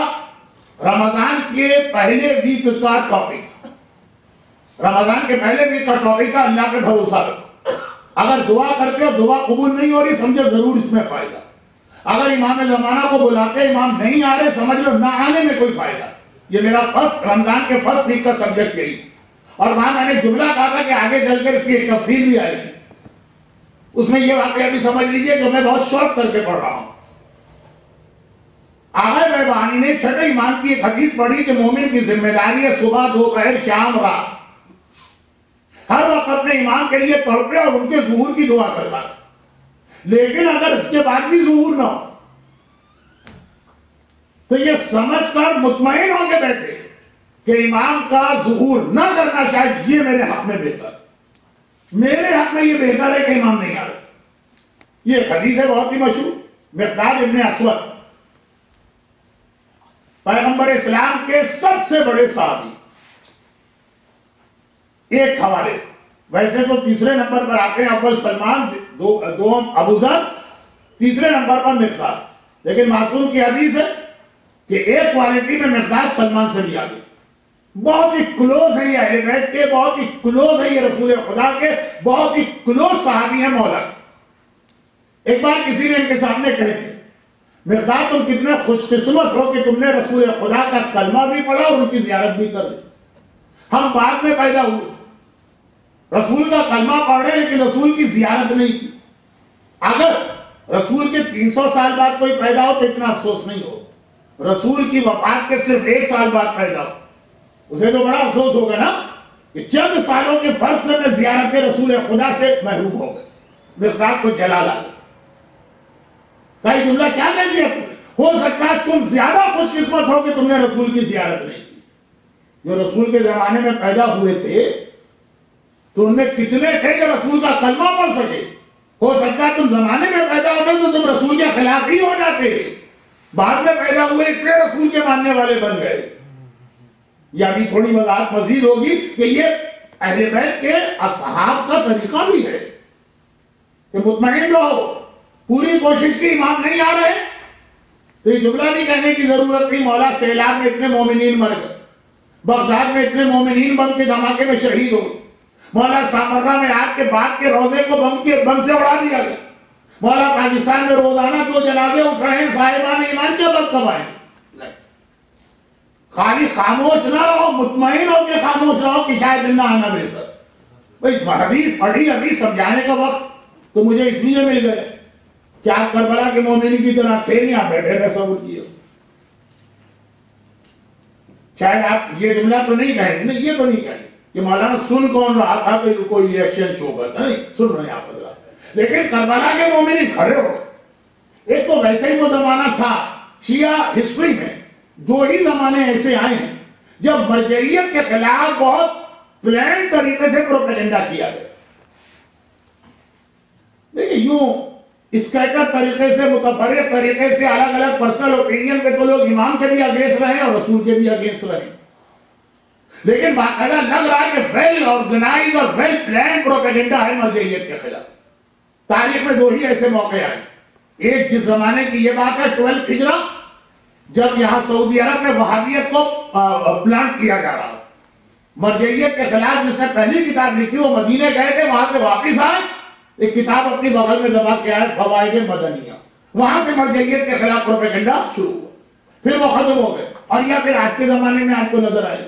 رمضان کے پہلے ویک کا ٹاپک تھا، رمضان کے پہلے ویک کا ٹاپک تھا اللہ پہ بھروسہ رکھو۔ اگر دعا کرتے ہو دعا قبول نہیں ہو رہی، سمجھو ضرور اس میں فائدہ۔ اگر امام زمانہ کو بلاتے امام نہیں آ رہے، سمجھ لو نہ آنے میں کوئی فائدہ۔ یہ میرا رمضان کے فرسٹ ویک کا سبجیکٹ یہی تھا، اور وہاں میں نے جملہ کہا تھا کہ آگے چل کر اس کی ایک تفصیل بھی آئے گی۔ اس میں یہ واقعہ بھی سمجھ لیجئے جو میں بہت شارٹ کر کے پڑھ رہا ہوں۔ آقا بہبانی نے چھٹے امام کی ایک حدیث پڑھی کہ مومن کی ذمہ داری ہے صبح دوپہر شام رات ہر وقت اپنے امام کے لیے تڑپے اور ان کے ظہور کی دعا کرتا ہے، لیکن اگر اس کے بعد بھی ظہور نہ ہو تو یہ سمجھ کر مطمئن ہو کے بیٹھے کہ امام کا ظہور نہ کرنا شاید یہ میرے حق میں بہتر، میرے حق میں یہ بہتر ہے کہ امام نہیں آ رہے۔ یہ ایک حدیث ہے بہت ہی مشہور، مقداد ابن اسود، پیغمبر اسلام کے سب سے بڑے صحابی، ایک حوالے سے۔ ویسے تو تیسرے نمبر پر آتے ہیں اول سلمان، دوم ابو ذر، تیسرے نمبر پر مقداد، لیکن معصوم کی حدیث ہے کہ ایک کوالٹی میں مقداد سلمان سے بھی آگے، بہت ہی کلوز ہے یہ اہل بیت کے، بہت ہی کلوز ہے یہ رسول خدا کے، بہت ہی کلوز صحابی ہیں مولا کے۔ ایک بار کسی نے ان کے سامنے کہہ دیا مقداد تم کتنے خوش قسمت ہو کہ تم نے رسول خدا کا کلمہ بھی پڑھا اور ان کی زیارت بھی کر دی، ہم بعد میں پیدا ہوئے، رسول کا کلمہ پڑھ رہے لیکن رسول کی زیارت نہیں کی۔ اگر رسول کے 300 سال بعد کوئی پیدا ہو تو اتنا افسوس نہیں ہو، رسول کی وفات کے صرف 1 سال بعد پیدا ہو اسے تو بڑا افسوس ہوگا نا کہ چند سالوں کے فرق سے میں زیارت رسول خدا سے محروم ہو گئے۔ مقداد کو جلال آ گیا، کئی جملہ کیا کہہ دیا تم نے؟ ہو سکتا ہے تم زیادہ خوش قسمت ہو کہ تم نے رسول کی زیارت نہیں کی۔ جو رسول کے زمانے میں پیدا ہوئے تھے تو ان میں کتنے تھے جو رسول کا کلمہ پڑھ سکے؟ ہو سکتا ہے تم زمانے میں پیدا ہوتے تو تم رسول کے خلاف ہی ہو جاتے، بعد میں پیدا ہوئے اتنے رسول کے ماننے والے بن گئے۔ یا بھی تھوڑی وضاحت مزید ہوگی کہ یہ اہل بیت کے اصحاب کا طریقہ بھی ہے کہ مطمئن رہو، پوری کوشش کی، امام نہیں آ رہے تو یہ جملہ بھی کہنے کی ضرورت نہیں مولا سیلاب میں اتنے مومنین مر گئے، بغداد میں اتنے مومنین بم کے دھماکے میں شہید ہو، مولا سامرہ میں آپ کے باپ کے روزے کو بم سے اڑا دیا گیا، مولا پاکستان میں روزانہ 2 جنازے اٹھ رہے ہیں، صاحبان ایمان کے وقت کب آئیں؟ نہیں، خالی خاموش نہ رہو، مطمئن ہو کے خاموش رہو کہ شاید نہ آنا بہتر۔ بھئی حدیث پڑھی، حدیث سمجھانے کا وقت تو مجھے اس لیے مل گئے کہ آپ کربلا کے مومنین کی طرح تھے نہیں، آپ بیٹھے تصور کیے، شاید آپ یہ جملہ تو نہیں کہیں گے، نہیں یہ تو نہیں کہیں گے کہ مولانا سن کون رہا تھا کہ کوئی ریئیکشن شو کرتا، نہیں سن رہے ہیں آپ حضرات، لیکن کربلا کے مومنین کھڑے ہو گئے۔ ایک تو ویسے ہی وہ زمانہ تھا، شیعہ ہسٹری میں 2 ہی زمانے ایسے آئے ہیں جب مرجعیت کے خلاف بہت پلان طریقے سے پروپیگنڈا کیا گیا۔ دیکھیں یوں اسکیٹر طریقے سے، متفرق طریقے سے، الگ الگ پرسنل اوپینین پہ تو لوگ امام کے بھی اگینسٹ رہے اور رسول کے بھی اگینسٹ رہے، لیکن باقاعدہ لگ رہا ہے کہ ویل آرگنائز اور ویل پلان پروپیگنڈا ہے مرجعیت کے خلاف۔ تاریخ میں 2 ہی ایسے موقع آئے، ایک جس زمانے کی یہ بات ہے 12 ہجرہ، جب یہاں سعودی عرب میں وہابیت کو پلانٹ کیا جا رہا، مرجعیت کے خلاف جس نے پہلی کتاب لکھی وہ مدینے گئے تھے، وہاں سے واپس آئے، ایک کتاب اپنی بغل میں دبا کے آئے، فوائد مدنیہ، وہاں سے مرجعیت کے خلاف پروپیگنڈا شروع ہوا، پھر وہ ختم ہو گئے، اور یا پھر آج کے زمانے میں آپ کو نظر آئے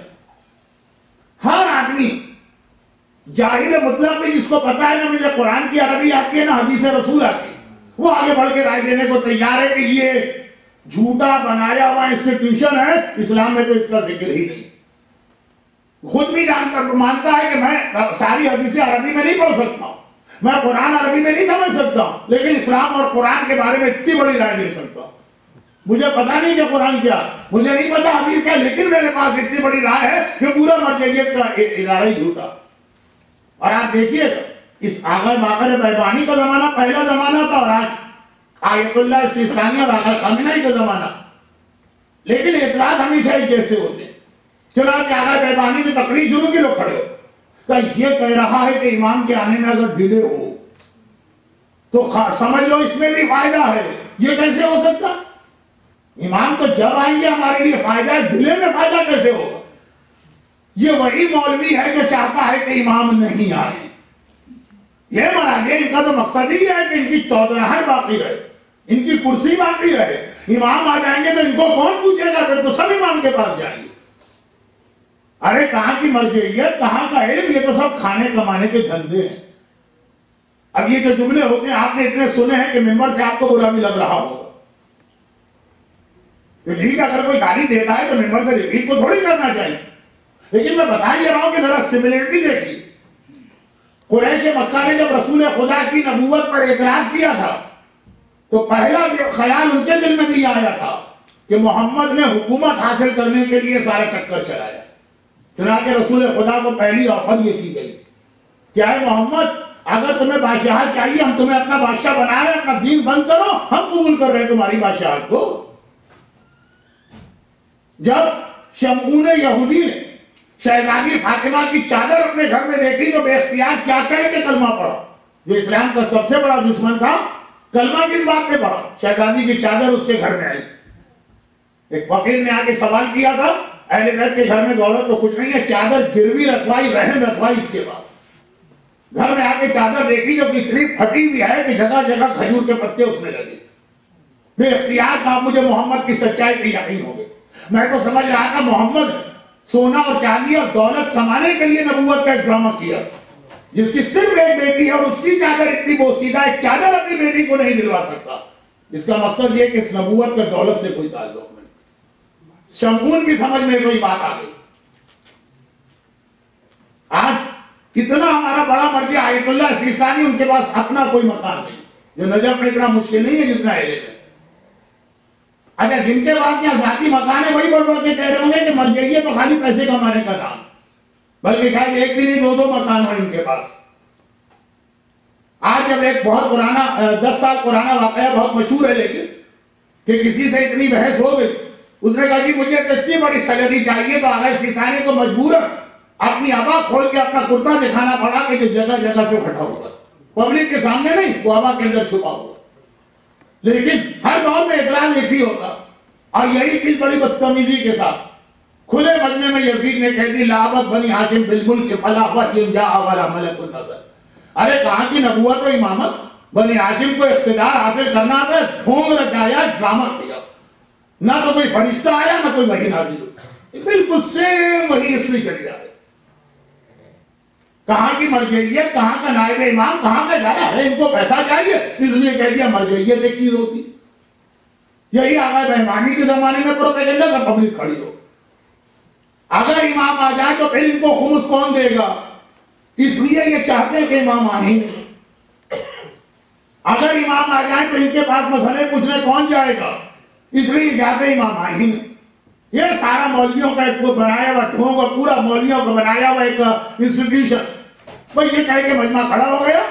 ہر آدمی جاہل مطلق میں جس کو پتا ہے نا مجھے قرآن کی عربی آتی ہے نا حدیث رسول آتی ہے، وہ آگے بڑھ کے رائے دینے کو تیار ہے کہ یہ جھوٹا بنایا ہوا انسٹیٹیوشن ہے، اسلام میں تو اس کا ذکر ہی نہیں۔ خود بھی مانتا ہے کہ میں ساری حدیثیں عربی میں نہیں پڑھ سکتا ہوں، میں قرآن عربی میں نہیں سمجھ سکتا ہوں، لیکن اسلام اور قرآن کے بارے میں اتنی بڑی رائے دے سکتا ہوں۔ مجھے پتا نہیں کہ قرآن کیا، مجھے نہیں پتا حدیث کیا، لیکن میرے پاس اتنی بڑی رائے ہے کہ پورا مرجعیت کا ادارہ ہی جھوٹا۔ اور آپ دیکھیے اس آغا باقر بیبانی کا زمانہ پہلا زمانہ تھا، اور آج آیت اللہ سیستانی اور آغا خامنہئی کا زمانہ، لیکن اعتراض ہمیشہ ایک جیسے ہوتے ہیں۔ چنانچہ آغا بیبانی نے تقریر شروع کی، لوگ کھڑے ہو کہ یہ کہہ رہا ہے کہ امام کے آنے میں اگر ڈیلے ہو تو سمجھ لو اس میں بھی فائدہ ہے، یہ کیسے ہو سکتا؟ امام تو جب آئیں گے ہمارے لیے فائدہ ہے، ڈیلے میں فائدہ کیسے ہوگا؟ یہ وہی مولوی ہے جو چاہتا ہے کہ امام نہیں آئے، یہ مراجع ان کا تو مقصد ہی ہے کہ ان کی چودراہٹ باقی رہے، ان کی کرسی باقی رہے، امام آ جائیں گے تو ان کو کون پوچھے گا، پھر تو سب امام کے پاس جائیں گے۔ ارے کہاں کی مرجعیت، کہاں کا علم، یہ تو سب کھانے کمانے کے دھندے ہیں۔ اب یہ جو جملے ہوتے ہیں آپ نے اتنے سنے ہیں کہ ممبر سے آپ کو برا بھی لگ رہا ہوگا، ٹھیک اگر کوئی گالی دیتا ہے تو ممبر سے ریپیٹ کو تھوڑی کرنا چاہیے، لیکن میں بتا ہی رہا ہوں کہ ذرا سملیرٹی دیکھیے۔ قریش مکہ نے جب رسول خدا کی نبوت پر اعتراض کیا تھا تو پہلا خیال ان کے دل میں بھی آیا تھا کہ محمد نے حکومت حاصل کرنے کے لیے سارا چکر چلایا۔ چنانچہ رسول خدا کو پہلی آفر یہ کی گئی تھی کہ اے محمد اگر تمہیں بادشاہت چاہیے ہم تمہیں اپنا بادشاہ بنا رہے ہیں، اپنا دین بند کرو، ہم قبول کر رہے ہیں تمہاری بادشاہت کو۔ جب شمعون یہودی نے شہزادی فاطمہ کی چادر اپنے گھر میں دیکھی تو بے اختیار کیا کہہ کے کلمہ پڑھا، جو اسلام کا سب سے بڑا دشمن تھا، کلمہ کس بات پہ پڑھا؟ شہزادی کی چادر اس کے گھر میں آئی۔ ایک فقیر نے آ کے سوال کیا تھا، اہل بیت کے گھر میں دولت تو کچھ نہیں ہے، چادر گروی رکھوائی، رہن رکھوائی، اس کے بعد گھر میں آ کے چادر دیکھی جو اتنی پھٹی ہوئی ہے کہ جگہ جگہ کھجور کے پتے اس میں لگے۔ بے اختیار کہا مجھے محمد کی سچائی پہ یقین ہو گئی۔ میں تو سمجھ رہا تھا محمد سونا اور چاندی اور دولت کمانے کے لیے نبوت کا ایک ڈرامہ کیا، جس کی صرف ایک بیٹی ہے اور اس کی چادر اتنی بوسیدہ، ایک چادر اپنی بیٹی کو نہیں دلوا سکتا۔ اس کا مقصد یہ کہ اس نبوت کا دولت سے کوئی تعلق نہیں۔ شمعون کی سمجھ میں کوئی بات آ گئی۔ آج اتنا ہمارا بڑا مرجع آیت اللہ سیستانی، ان کے پاس اپنا کوئی مکان نہیں، جو نجف میں اتنا مشکل نہیں ہے جتنا اہل ہے۔ اچھا جن کے پاس یہاں ذاتی مکان ہے وہی بڑھ بڑھ کے کہہ رہے ہوں گے کہ مرجعیت تو خالی پیسے کمانے کا نام، بلکہ شاید ایک بھی نہیں 2 مکان ہو ان کے پاس۔ آج جب ایک بہت پرانا 10 سال پرانا واقعہ بہت مشہور ہے، لیکن کہ کسی سے اتنی بحث ہو گئی، اس نے کہا کہ مجھے اتنی بڑی سیلری چاہیے، تو آغا سیستانی کو مجبوراً اپنی آبا کھول کے اپنا کرتا دکھانا پڑا کہ جو جگہ جگہ سے پھٹا ہوا، پبلک کے سامنے نہیں، وہ آبا کے اندر چھپا ہوا، لیکن ہر دور میں اعتراض ایک ہی ہوتا، اور یہی چیز بڑی بدتمیزی کے ساتھ کھلے مجمع میں یزید نے کہہ دی لعبت بنی ہاشم بالملک فلا وحی جاء ولا ملک نزل۔ ارے کہاں کی نبوت و امامت؟ بنی ہاشم کو اقتدار حاصل کرنا تھا، ڈھونگ رچایا، ڈرامہ کیا، نہ تو کوئی فرشتہ آیا نہ کوئی وحی نازل ہوئی، بالکل سیم وہی اس لیے چلی جا رہی۔ کہاں کی مرجعیت، کہاں کا نائب امام، کہاں کا جا رہا ہے، ان کو پیسہ چاہیے اس لیے کہہ دیا مرجعیت ایک چیز ہوتی۔ یہی آغا بہمانی کے زمانے میں پروپیگنڈا سے پبلک کھڑی ہو، اگر امام آ جائے تو پھر ان کو خمس کون دے گا، اس لیے یہ چاہتے کہ امام آئیں، اگر امام آ جائے تو ان کے پاس مسئلے پوچھنے کون جائے گا، اس لیے جاتے امام آئیں۔ یہ سارا مولویوں کا ایک بنایا ہوا ڈھونگ، پورا مولویوں کا بنایا ہوا ایک انسٹیٹیوشن، بھئی یہ کہہ کے مجمع کھڑا ہو گیا،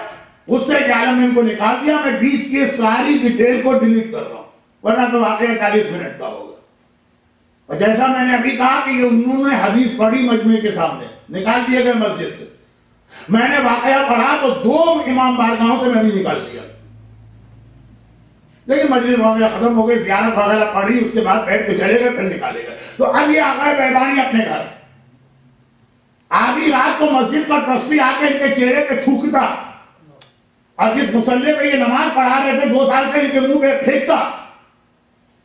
غصے کے عالم میں ان کو نکال دیا۔ میں بیچ کی ساری ڈیٹیل کو ڈیلیٹ کر رہا ہوں، ورنہ تو واقعہ 40 منٹ کا ہوگا۔ اور جیسا میں نے ابھی کہا کہ انہوں نے حدیث پڑھی مجمع کے سامنے، نکال دیے گئے مسجد سے، میں نے واقعہ پڑھا تو 2 امام بارگاہوں سے میں بھی نکال دیا، لیکن مجلس وغیرہ ختم ہو گئی، زیارت وغیرہ پڑھی، اس کے بعد بیٹھ کے چلے گئے، پھر نکالے گئے۔ تو اب یہ آقا بہبانی اپنے گھر، آدھی رات کو مسجد کا ٹرسٹی آ کے ان کے چہرے پہ تھوکتا، اور جس مسلح پہ یہ نماز پڑھا رہے تھے 2 سال سے ان کے منہ پہ پھینکتا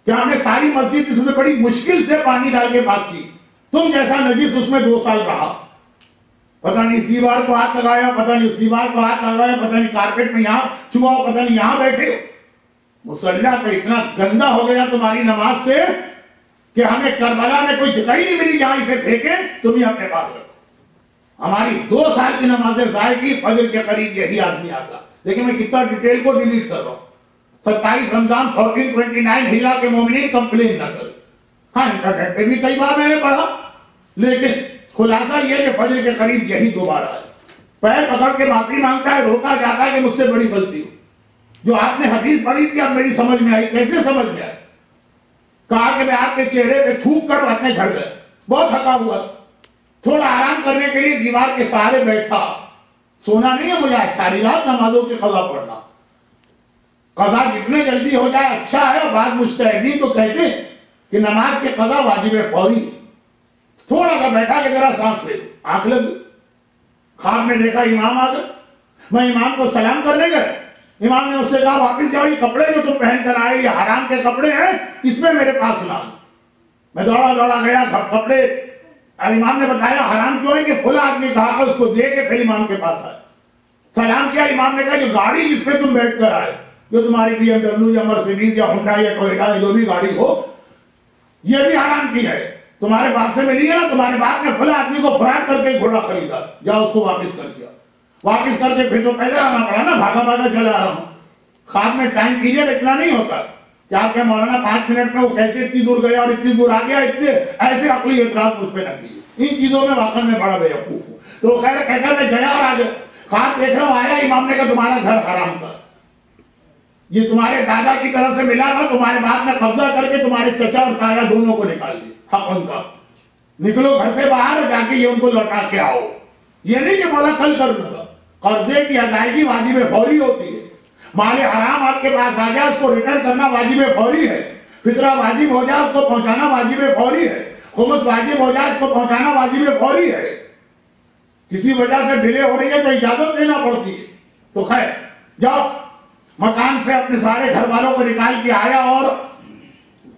کہ ہم نے ساری مسجد اس سے بڑی مشکل سے پانی ڈال کے بات کی، تم جیسا نجس اس میں 2 سال رہا، پتہ نہیں اس دیوار کو ہاتھ لگایا، پتہ نہیں اس دیوار کو ہاتھ لگایا، پتہ نہیں کارپیٹ میں یہاں چھوا، پتہ نہیں یہاں بیٹھے۔ مسلح تو اتنا گندا ہو گیا تمہاری نماز سے کہ ہمیں کربلا میں کوئی جگہ ہی نہیں ملی جہاں اسے پھینکے، تم ہی اپنے پاس رکھو۔ ہماری 2 سال کی نمازیں ضائع کی، فجر کے قریب یہی آدمی آتا۔ لیکن میں کتنا ڈیٹیل کو ڈیلیٹ کر رہا ہوں۔ 27 رمضان 1429 ہجرہ کے مومنین کمپلین نہ کریں۔ ہاں انٹرنیٹ پہ بھی کئی بار میں نے پڑھا، لیکن خلاصہ یہ کہ فجر کے قریب یہی دوبارہ آئے، پیر پکڑ کے معافی مانگتا ہے، روکا جاتا ہے کہ مجھ سے بڑی غلطی ہو، جو آپ نے حدیث پڑھی تھی اب میری سمجھ میں آئی۔ کیسے سمجھ میں آئی؟ کہا کہ میں آپ کے چہرے پہ تھوک کر اپنے گھر گئے، بہت تھکا ہوا تھا، تھوڑا آرام کرنے کے لیے دیوار کے سہارے بیٹھا، سونا نہیں ہے مجھے ساری رات نمازوں کی قضا پڑھنا، قضا جتنے جلدی ہو جائے اچھا ہے۔ اور بعض مجتہدین تو کہتے ہیں کہ نماز کے قضا واجب فوری ہے، تھوڑا سا بیٹھا کہ ذرا سانس لے لو، آنکھ لگ گئی، خواب میں دیکھا امام آ گئے، میں امام کو سلام کرنے گئے، امام نے اس سے کہا واپس جاؤ، یہ کپڑے جو تم پہن کر آئے یہ حرام کے کپڑے ہیں، اس میں میرے پاس نہ۔ میں دوڑا گیا کپڑے، اور امام نے بتایا حرام کیوں ہے کہ کھلا آدمی کہا کہ اس کو دے کے پھر امام کے پاس آئے، سلام کیا، امام نے کہا جو گاڑی جس پہ تم بیٹھ کر آئے، جو تمہاری بی ایم ڈبلیو یا مرسیڈیز یا ہونڈا یا ٹویوٹا جو بھی گاڑی ہو، یہ بھی حرام کی ہے، تمہارے باپ سے ملی ہے نا، تمہارے باپ نے کھلا آدمی کو فراڈ کر کے گھوڑا خریدا، جاؤ اس کو واپس کر دیا، واپس کر کے پھر تو پیدل آنا پڑا نا، بھاگا چلا آ رہا ہوں۔ خواب میں ٹائم پیریڈ اتنا نہیں ہوتا کہ آپ کے مولانا 5 منٹ میں وہ کیسے اتنی دور گیا اور اتنی دور آ گیا، اتنے ایسے عقلی اعتراض مجھ پہ نہ کیجیے، ان چیزوں میں واقعی میں بڑا بیوقوف ہوں۔ تو خیر کہہ کر میں گیا اور آ گیا، خواب دیکھ رہا ہوں، آیا امام نے کہا تمہارا گھر حرام کا، یہ تمہارے دادا کی طرف سے ملا تھا، تمہارے باپ نے قبضہ کر کے تمہارے چچا اور تایا دونوں کو نکال دیا، حق ان کا، نکلو گھر سے باہر اور جا کے یہ ان کو لوٹا کے آؤ۔ یہ نہیں کہ مولا کل کر دوں گا، قرضے کی ادائیگی واجب فوری ہوتی ہے، مال حرام آپ کے پاس آ جائے اس کو ریٹرن کرنا واجب فوری ہے، فطرہ واجب ہو جائے اس کو پہنچانا واجب فوری ہے، خمس واجب ہو جائے اس کو پہنچانا واجب فوری ہے، کسی وجہ سے ڈیلے ہو رہی ہے تو اجازت لینا پڑتی ہے۔ تو خیر جاؤ، مکان سے اپنے سارے گھر والوں کو نکال کے آیا، اور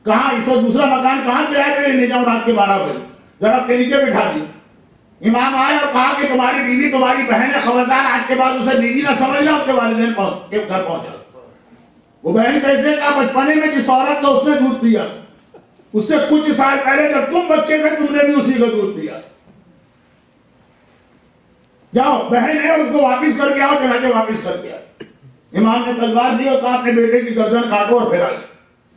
کہاں اس کو دوسرا مکان کہاں کرائے پہ لے جاؤں رات کے 12 بجے، درخت کے نیچے بٹھا دی۔ امام آئے اور کہا کہ تمہاری بیوی تمہاری بہن ہے، خبردار آج کے بعد اسے بیوی نہ سمجھنا، اس کے والدین کے گھر پہنچا۔ وہ بہن کیسے کہا، بچپنے میں جس عورت کا اس نے دودھ پیا، اس سے کچھ سال پہلے جب تم بچے تھے تم نے بھی اسی کا دودھ پیا، جاؤ بہن ہے اس کو واپس کر کے آؤ، چنانچہ واپس کر کے آئے۔ امام نے تلوار دی اور کہا اپنے بیٹے کی گردن کاٹو اور پھر آئے۔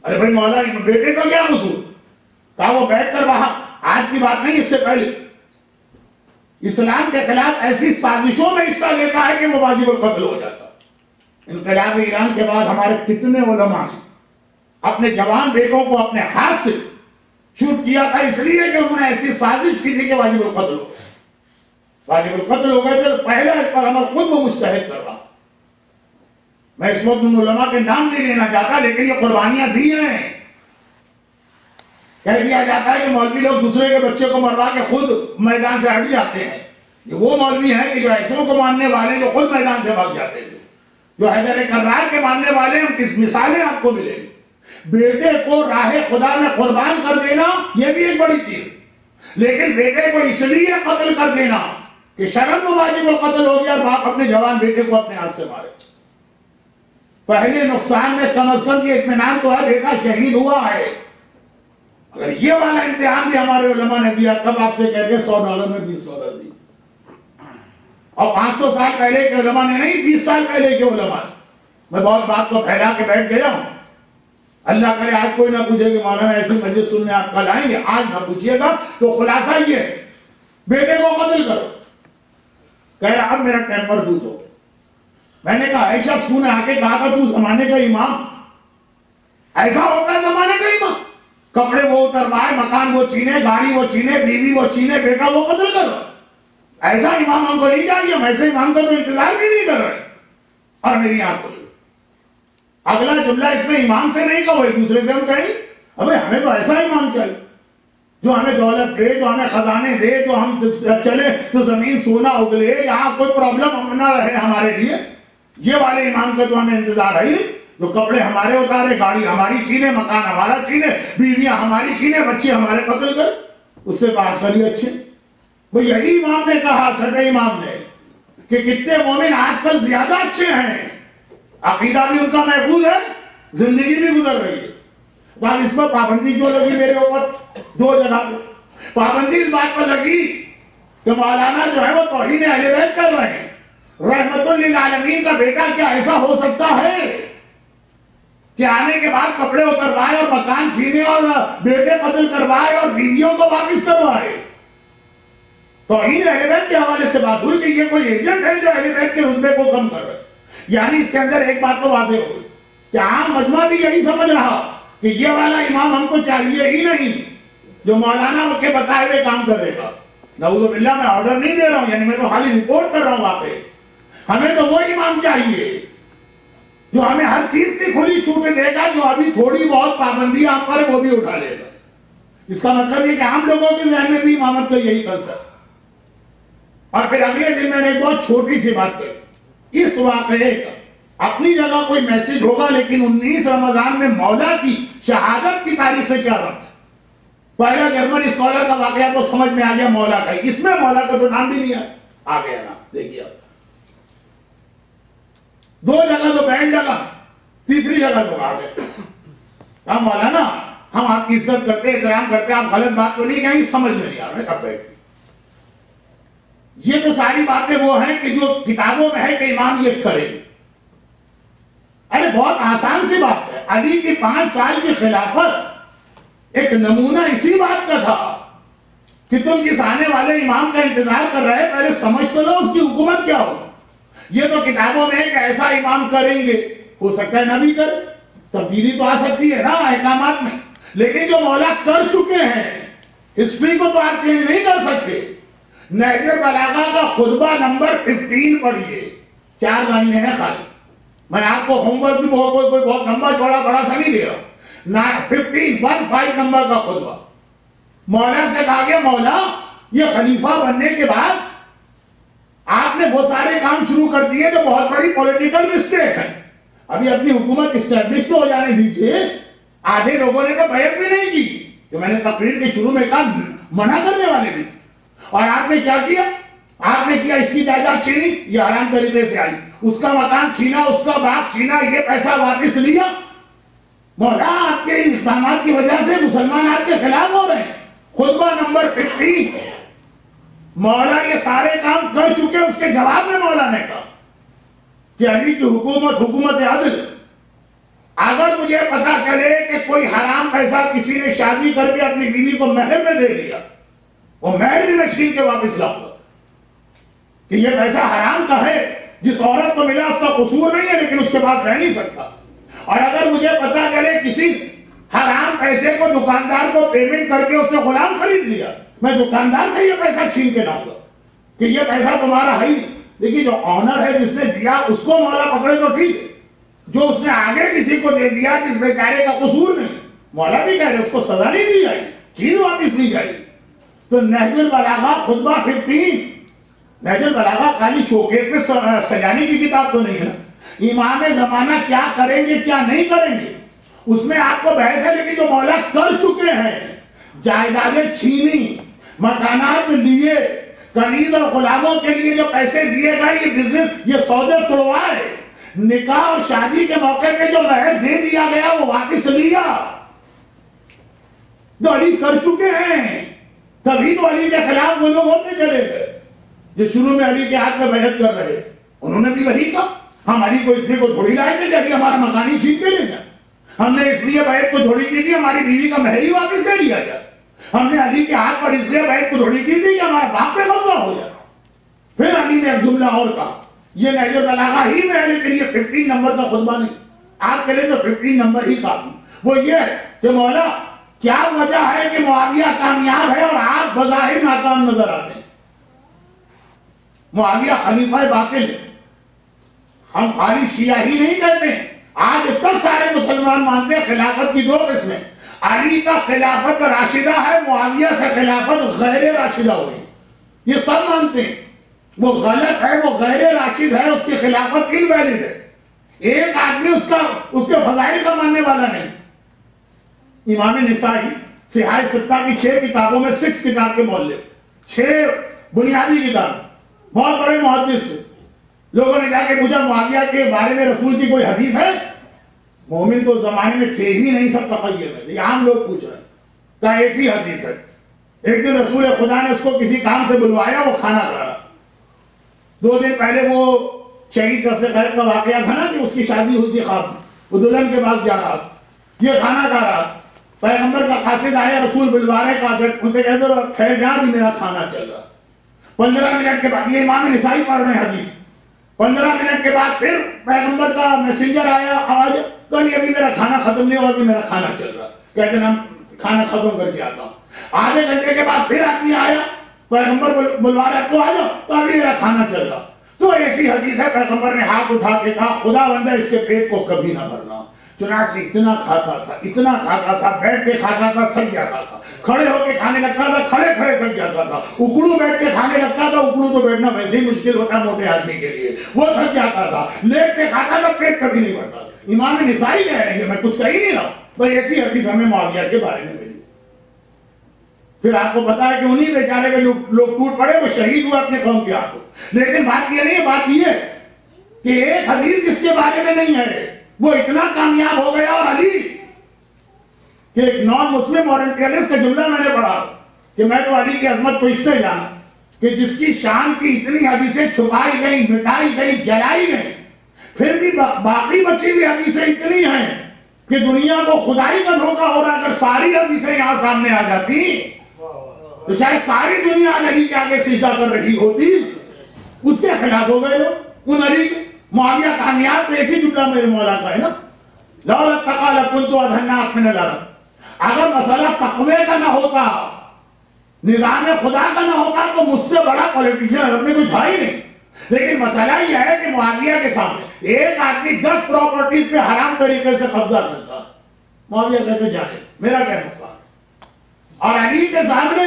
ارے بھائی مولا بیٹے کا کیا قصور؟ کہا وہ بیٹھ کر وہاں، آج کی بات نہیں، اس سے پہلے اسلام کے خلاف ایسی سازشوں میں حصہ لیتا ہے کہ وہ واجب القتل ہو جاتا۔ انقلاب ایران کے بعد ہمارے کتنے علماء نے اپنے جوان بیٹوں کو اپنے ہاتھ سے شوٹ کیا تھا، اس لیے کہ انہوں نے ایسی سازش کی تھی کہ واجب القتل ہو۔ واجب القتل ہو گئے تھے، پہلا اس پر عمل خود وہ مستحق کر رہا ہوں. میں اس وقت ان علماء کے نام نہیں لینا چاہتا، لیکن یہ قربانیاں دی ہیں. کہہ دیا جاتا ہے کہ مولوی لوگ دوسرے کے بچے کو مروا کے خود میدان سے ہٹ جاتے ہیں. یہ وہ مولوی ہیں کہ جو ایسوں کو ماننے والے جو خود میدان سے بھاگ جاتے تھے، جو حیدر کرار کے ماننے والے ہیں. کس مثالیں آپ کو ملیں گی. بیٹے کو راہ خدا میں قربان کر دینا یہ بھی ایک بڑی چیز، لیکن بیٹے کو اس لیے قتل کر دینا کہ شرم و واجب القتل ہو گیا، باپ اپنے جوان بیٹے کو اپنے ہاتھ سے مارے. پہلے نقصان میں کم از کم یہ اطمینان تو ہے بیٹا شہید ہوا ہے. اگر یہ والا امتحان بھی ہمارے علماء نے دیا، تب آپ سے کہتے ہیں $100 میں $20 دی. اور 500 سال پہلے کے علماء نے نہیں، 20 سال پہلے کے علماء نے. میں بہت بات کو پھیلا کے بیٹھ گیا ہوں. اللہ کرے آج کوئی نہ پوچھے کہ مولانا ایسی مجلس سننے آپ کل آئیں گے، آج نہ پوچھیے گا. تو خلاصہ یہ ہے، بیٹے کو قتل کرو. کہہ رہا اب میرا ٹیمپر لوز ہو. میں نے کہا اے شخص تو نے آ کے کہا تھا تو زمانے کا امام. ایسا ہوتا ہے زمانے کا امام؟ کپڑے وہ اتروائے، مکان وہ چھینے، گاڑی وہ چھینے، بیوی وہ چھینے، بیٹا وہ قتل کرو. ایسا امام ہم کو نہیں چاہیے. ہم ایسے امام کا تو انتظار بھی نہیں کر رہے. اور میری آنکھ کھلی. اگلا جملہ اس میں امام سے نہیں کہو، ایک دوسرے سے ہم کہیں ابے ہمیں تو ایسا امام چاہیے جو ہمیں دولت دے، جو ہمیں خزانے دے، جو ہم چلے تو زمین سونا اگلے، یہاں کوئی پرابلم نہ رہے ہمارے لیے. یہ والے امام کا تو ہمیں انتظار ہے نہیں، جو کپڑے ہمارے اتارے، گاڑی ہماری چھینے، مکان ہمارا چھینے، بیویاں ہماری چھینے، بچے ہمارے قتل کر. اس سے بات کری اچھے. وہ یہی امام نے کہا، چھٹے امام نے، کہ کتنے مومن آج کل زیادہ اچھے ہیں، عقیدہ بھی ان کا محفوظ ہے، زندگی بھی گزر رہی ہے. اب اس پر پابندی کیوں لگی میرے اوپر؟ 2 جگہ پہ پابندی اس بات پر لگی کہ مولانا جو ہے وہ توہین اہل بیت کر رہے ہیں. رحمت للعالمین کا بیٹا کیا ایسا ہو سکتا ہے کہ آنے کے بعد کپڑے اتروائے اور مکان چھینے اور بیٹے قتل کروائے اور بیویوں کو واپس کروائے؟ توہین اہل بیت کے حوالے سے بات ہوئی کہ یہ کوئی ایجنٹ ہے جو اہل بیت کے رتبے کو کم کر رہے. یعنی اس کے اندر ایک بات تو واضح ہوئی کہ عام مجمع بھی یہی سمجھ رہا کہ یہ والا امام ہم کو چاہیے ہی نہیں جو مولانا کے بتائے ہوئے کام کرے گا. نعوذ باللہ، میں آرڈر نہیں دے رہا ہوں، یعنی میں تو خالی رپورٹ کر رہا ہوں. واقعی ہمیں تو وہ امام چاہیے جو ہمیں ہر چیز کی کھلی چھوٹ دے گا، جو ابھی تھوڑی بہت پابندیاں آپ پر وہ بھی اٹھا لے گا. اس کا مطلب یہ کہ عام لوگوں کے ذہن میں بھی امامت کا یہی کنسپٹ. اور پھر اگلے دن میں نے ایک بہت چھوٹی سی بات کہی. اس واقعے کا اپنی جگہ کوئی میسج ہوگا، لیکن 19 رمضان میں مولا کی شہادت کی تاریخ سے کیا ربط؟ پہلا جرمن اسکالر کا واقعہ تو سمجھ میں آ گیا مولا کا، اس میں مولا کا تو نام بھی نہیں آ گیا نا. دیکھیے آپ 2 جگہ تو بینڈ لگا، تیسری جگہ تو آ گئے. ہم مولانا ہم آپ کی عزت کرتے، احترام کرتے، آپ غلط بات تو نہیں کہیں گے، سمجھ میں نہیں آ رہا ہے کب بیٹھ. یہ تو ساری باتیں وہ ہیں کہ جو کتابوں میں ہے کہ امام یہ کرے. ارے بہت آسان سی بات ہے. علی کی 5 سال کی خلافت ایک نمونہ اسی بات کا تھا کہ تم جس آنے والے امام کا انتظار کر رہے پہلے سمجھ تو لو اس کی حکومت کیا ہو. یہ تو کتابوں میں ہے کہ ایسا امام کریں گے، ہو سکتا ہے نہ بھی کرے، تبدیلی تو آ سکتی ہے نا احکامات میں. لیکن جو مولا کر چکے ہیں ہسٹری کو تو آپ چینج نہیں کر سکتے. نہج بلاغہ کا خطبہ نمبر 15 پڑھیے، 4 لائنیں ہیں خالی. میں آپ کو ہوم ورک بھی کوئی بہت لمبا چوڑا بڑا سا نہیں دے رہا. 15 نمبر کا خطبہ. مولا سے کہا گیا مولا یہ خلیفہ بننے کے بعد آپ نے وہ سارے کام شروع کر دیے جو بہت بڑی پولیٹیکل مسٹیک ہے. ابھی اپنی حکومت اسٹیبلش تو ہو جانے دیجیے. آدھے لوگوں نے تو بیعت بھی نہیں کی، جو میں نے تقریر کے شروع میں کہا منع کرنے والے بھی تھے. اور آپ نے کیا کیا؟ آپ نے کیا اس کی جائیداد چھینی، یہ حرام طریقے سے آئی. اس کا مکان چھینا، اس کا باغ چھینا، یہ پیسہ واپس لیا. مولا آپ کے اقدامات کی وجہ سے مسلمان آپ کے خلاف ہو رہے ہیں. خطبہ نمبر 15 مولا یہ سارے کام کر چکے. اس کے جواب میں مولا نے کہا کہ علی کی حکومت عدل. اگر مجھے پتا چلے کہ کوئی حرام پیسہ کسی نے شادی کر کے اپنی بیوی کو مہر میں دے دیا، وہ مہر بھی میں چھین کے واپس لاؤں گا. کہ یہ پیسہ حرام کا ہے، جس عورت کو ملا اس کا قصور نہیں ہے، لیکن اس کے پاس رہ نہیں سکتا. اور اگر مجھے پتا چلے کسی حرام پیسے کو دکاندار کو پیمنٹ کر کے اس سے غلام خرید لیا، میں دکاندار سے یہ پیسہ چھین کے لاؤں گا. کہ یہ پیسہ تمہارا ہے ہی، لیکن جو آنر ہے جس نے دیا اس کو مولا پکڑے تو ٹھیک ہے، جو اس نے آگے کسی کو دے دیا جس بیچارے کا قصور نہیں، مولا بھی کہہ رہے اس کو سزا نہیں دی جائے، چیز واپس لی جائے۔ تو نہج البلاغہ خطبہ 15، نہج البلاغہ خالی شوکیس پہ سجانے کی کتاب تو نہیں ہے نا، امام زمانہ کیا کریں گے کیا نہیں کریں گے اس میں آپ کو بحث ہے، لیکن جو مولا کر چکے ہیں، جائیدادیں چھینی، مکانات لیے، کنیز اور غلاموں کے لیے جو پیسے دیے گئے، یہ بزنس، یہ سودے توڑوائے، نکاح اور شادی کے موقع پہ جو مہر دے دیا گیا وہ واپس لیا، جو علی کر چکے ہیں، تبھی تو علی کے خلاف وہ لوگ ہوتے چلے گئے جو شروع میں علی کے ہاتھ میں بیعت کر رہے، انہوں نے بھی وہی کہا، ہم علی کو اس لیے کو تھوڑی لائے تھے کہ علی ہمارا مکانی چھین کے لے جائے، ہم نے اس لیے بیعت کو تھوڑی کی تھی ہماری بیوی کا مہر ہی واپس لے لیا جائے، ہم نے علی کے ہاتھ پر اس لیے بیعت کو تھوڑی کی تھی کہ ہمارا باپ پہ قبضہ ہو جائے۔ پھر علی نے ایک جملہ اور کہا، یہ نہج البلاغہ ہی میں علی کے لیے 15 نمبر کا خطبہ نہیں، آپ کے لیے تو 15 نمبر ہی کافی، وہ یہ ہے کہ مولا کیا وجہ ہے کہ معاویہ کامیاب ہے اور آپ بظاہر ناکام نظر آتے ہیں؟ معاویہ خلیفہ باطل ہے، ہم خالی شیعہ ہی نہیں کہتے، آج تک سارے مسلمان مانتے ہیں خلافت کی 2 قسمیں، علی کا خلافت راشدہ ہے، معاویہ سے خلافت غیر راشدہ ہوئی، یہ سب مانتے ہیں، وہ غلط ہے، وہ غیر راشد ہے، اس کی خلافت انویلڈ ہے، ایک آدمی اس کے فضائل کا ماننے والا نہیں۔ امام نسائی صحاح ستہ کی 6 کتابوں میں 6 کتاب کے مؤلف، 6 بنیادی کتاب، بہت بڑے محدث تھے، لوگوں نے جا کے پوچھا معاویہ کے بارے میں رسول کی کوئی حدیث ہے؟ مومن تو زمانے میں تھے ہی نہیں، سب تخیل میں، یہ عام لوگ پوچھ رہے ہیں، کہا ایک ہی حدیث ہے، ایک دن رسول خدا نے اس کو کسی کام سے بلوایا، وہ کھانا کھا رہا، 2 دن پہلے وہ شہید درس خیر کا واقعہ تھا نا کہ اس کی شادی ہوئی تھی خواب میں، وہ دلہن کے پاس جا رہا تھا، یہ کھانا کھا رہا، پیغمبر کا قاصد آیا، رسول بلوارے کا، ان سے کہتے رہو خیر جہاں بھی میرا کھانا چل رہا، 15 منٹ کے بعد، یہ امام نسائی پڑھ رہے ہیں حدیث، 15 منٹ کے بعد پھر پیغمبر کا میسنجر آیا، آواز کہ ابھی میرا کھانا ختم نہیں ہوا، ابھی میرا کھانا چل رہا، کہتے ہیں کھانا ختم کر کے آتا ہوں، آدھے گھنٹے کے بعد پھر آدمی آیا، پیغمبر بلوا رہا، تو آ جاؤ، تو ابھی میرا کھانا چل رہا، تو ایک ہی حدیث ہے، پیغمبر نے ہاتھ اٹھا کے کہا خدا بندہ اس کے پیٹ کو کبھی نہ بھرنا، چنانچہ اتنا کھاتا تھا، بیٹھ کے کھاتا تھا، تھک جاتا تھا، کھڑے ہو کے کھانے لگتا تھا، کھڑے تھک جاتا تھا، اکڑو بیٹھ کے کھانے لگتا تھا، اکڑو تو بیٹھنا ویسے ہی مشکل ہوتا موٹے آدمی کے لیے، وہ تھک جاتا تھا، لیٹ کے کھاتا تھا، پیٹ کبھی نہیں بھرتا۔ امام نسائی کہہ رہے ہیں، میں کچھ کہہ ہی نہیں رہا، بس ایک ہی حدیث ہمیں معاویہ کے بارے میں ملی۔ پھر آپ کو پتا ہے کہ انہی بیچارے پہ لوگ ٹوٹ پڑے، وہ شہید ہوئے اپنے قوم کے ہاتھوں، لیکن بات یہ نہیں ہے، بات یہ ہے کہ ایک حدیث جس کے بارے میں نہیں ہے وہ اتنا کامیاب ہو گیا، اور علی کہ ایک نان مسلم اورینٹیلسٹ کا جملہ میں نے پڑھا کہ میں تو علی کی عظمت کو اس سے جانا کہ جس کی شان کی اتنی حدیثیں چھپائی گئی، مٹائی گئی، جلائی گئی، پھر بھی باقی بچی ہوئی حدیثیں اتنی ہیں کہ دنیا کو خدائی کا دھوکہ ہو رہا، اگر ساری حدیثیں یہاں سامنے آ جاتی تو شاید ساری دنیا علی کے آگے سجدہ کر رہی ہوتی، اس کے خلاف ہو گئے لوگ، ان علی کے۔ معاویہ کامیاب تو ایک ہی جملہ میرے مولا کا ہے نا، لولا التقى لكنت أدهى الناس من العرب، اگر مسئلہ تقوی کا نہ ہوتا، نظام خدا کا نہ ہوتا تو مجھ سے بڑا پولیٹیشین عرب میں کوئی تھا ہی نہیں، لیکن مسئلہ یہ ہے کہ معاویہ کے سامنے ایک آدمی 10 پراپرٹیز پہ حرام طریقے سے قبضہ کرتا، معاویہ کہتے جانے میرا کیا مسئلہ، اور علی کے سامنے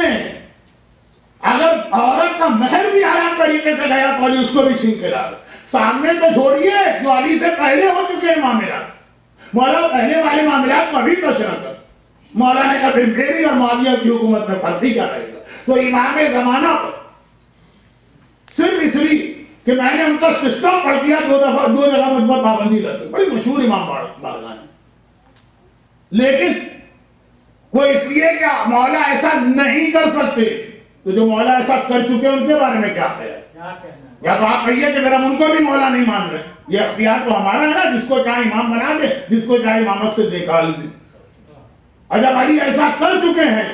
اگر عورت کا مہر بھی حرام طریقے سے گیا تو علی اس کو بھی چھین کے لا، سامنے تو چھوڑیے جو علی سے پہلے ہو چکے ہیں معاملات، مولا پہلے والے معاملات کو ابھی ٹچ نہ کر، مولا نے کہا پھر میری اور معاویہ کی حکومت میں فرق ہی کیا رہے گا۔ تو امام زمانہ پر صرف اس لیے کہ میں نے ان کا سسٹم پڑھ دیا، 2 جگہ مجھ پر پابندی لگی، بڑی مشہور امام بارگاہ ہے، لیکن وہ اس لیے کہ مولا ایسا نہیں کر سکتے، تو جو مولا ایسا کر چکے ان کے بارے میں کیا خیال؟ یا تو آپ کہیے کہ میرا ان کو بھی مولا نہیں مان رہے، یہ اختیار تو ہمارا ہے نا، جس کو چاہے امام بنا دے، جس کو چاہے امامت سے نکال دے، اور جب علی ایسا کر چکے ہیں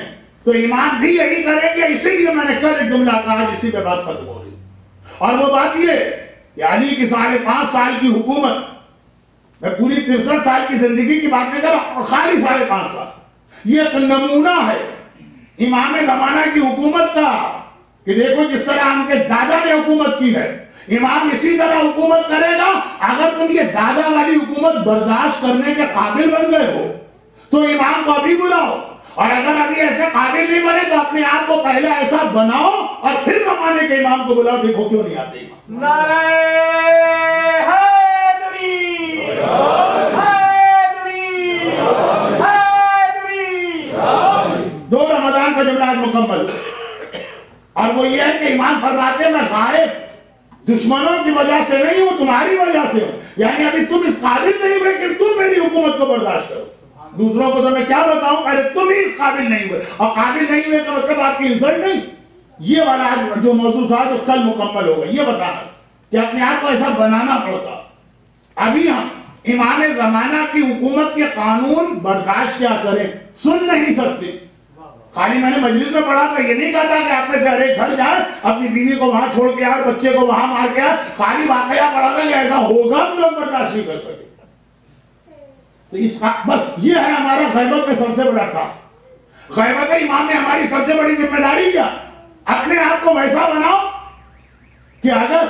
تو امام بھی یہی کریں گے، اسی لیے میں نے کل ایک جملہ کہا اسی پہ بات ختم ہو رہی، اور وہ بات یہ کہ علی کی 5.5 سال کی حکومت، میں پوری 63 سال کی زندگی کی بات نہیں کر رہا ہوں، خالی 5.5 سال، یہ ایک نمونہ ہے امام زمانہ کی حکومت کا کہ دیکھو جس طرح ان کے دادا نے حکومت کی ہے امام اسی طرح حکومت کرے گا. اگر تم یہ دادا والی حکومت برداشت کرنے کے قابل بن گئے ہو تو امام کو ابھی بلاؤ, اور اگر ابھی ایسے قابل نہیں بنے تو اپنے آپ کو پہلے ایسا بناؤ اور پھر زمانے کے امام کو بلاؤ. دیکھو کیوں نہیں آتے امام. نعرہ حیدری حیدری حیدری. 2 رمضان کا جملہ آج مکمل, اور وہ یہ ہے کہ امام فرماتے ہیں میں غائب دشمنوں کی وجہ سے نہیں ہوں, تمہاری وجہ سے ہوں. یعنی ابھی تم اس قابل نہیں ہوئے کہ تم میری حکومت کو برداشت کرو. دوسروں کو تو میں کیا بتاؤں, پہلے تم ہی اس قابل نہیں ہوئے, اور قابل نہیں ہوئے کا مطلب آپ کی انسلٹ نہیں. یہ والا جو موضوع تھا جو کل مکمل ہوگا, یہ بتانا کہ اپنے آپ کو ایسا بنانا پڑتا. ابھی ہم امام زمانہ کی حکومت کے قانون برداشت کیا کریں, سن نہیں سکتے. خالی میں نے مجلس میں پڑھا تھا, یہ نہیں کہا تھا کہ آپ میں سے ہر ایک گھر جائے اپنی بیوی کو وہاں چھوڑ کے آئے, بچے کو وہاں مار کے آئے. خالی واقعہ پڑھا تھا کہ ایسا ہوگا تو لوگ برداشت نہیں کر سکے. تو اس بس یہ ہے ہمارا غیبت میں سب سے بڑا ٹاسک. غیبت امام میں ہماری سب سے بڑی ذمہ داری کیا, اپنے آپ کو ویسا بناؤ کہ اگر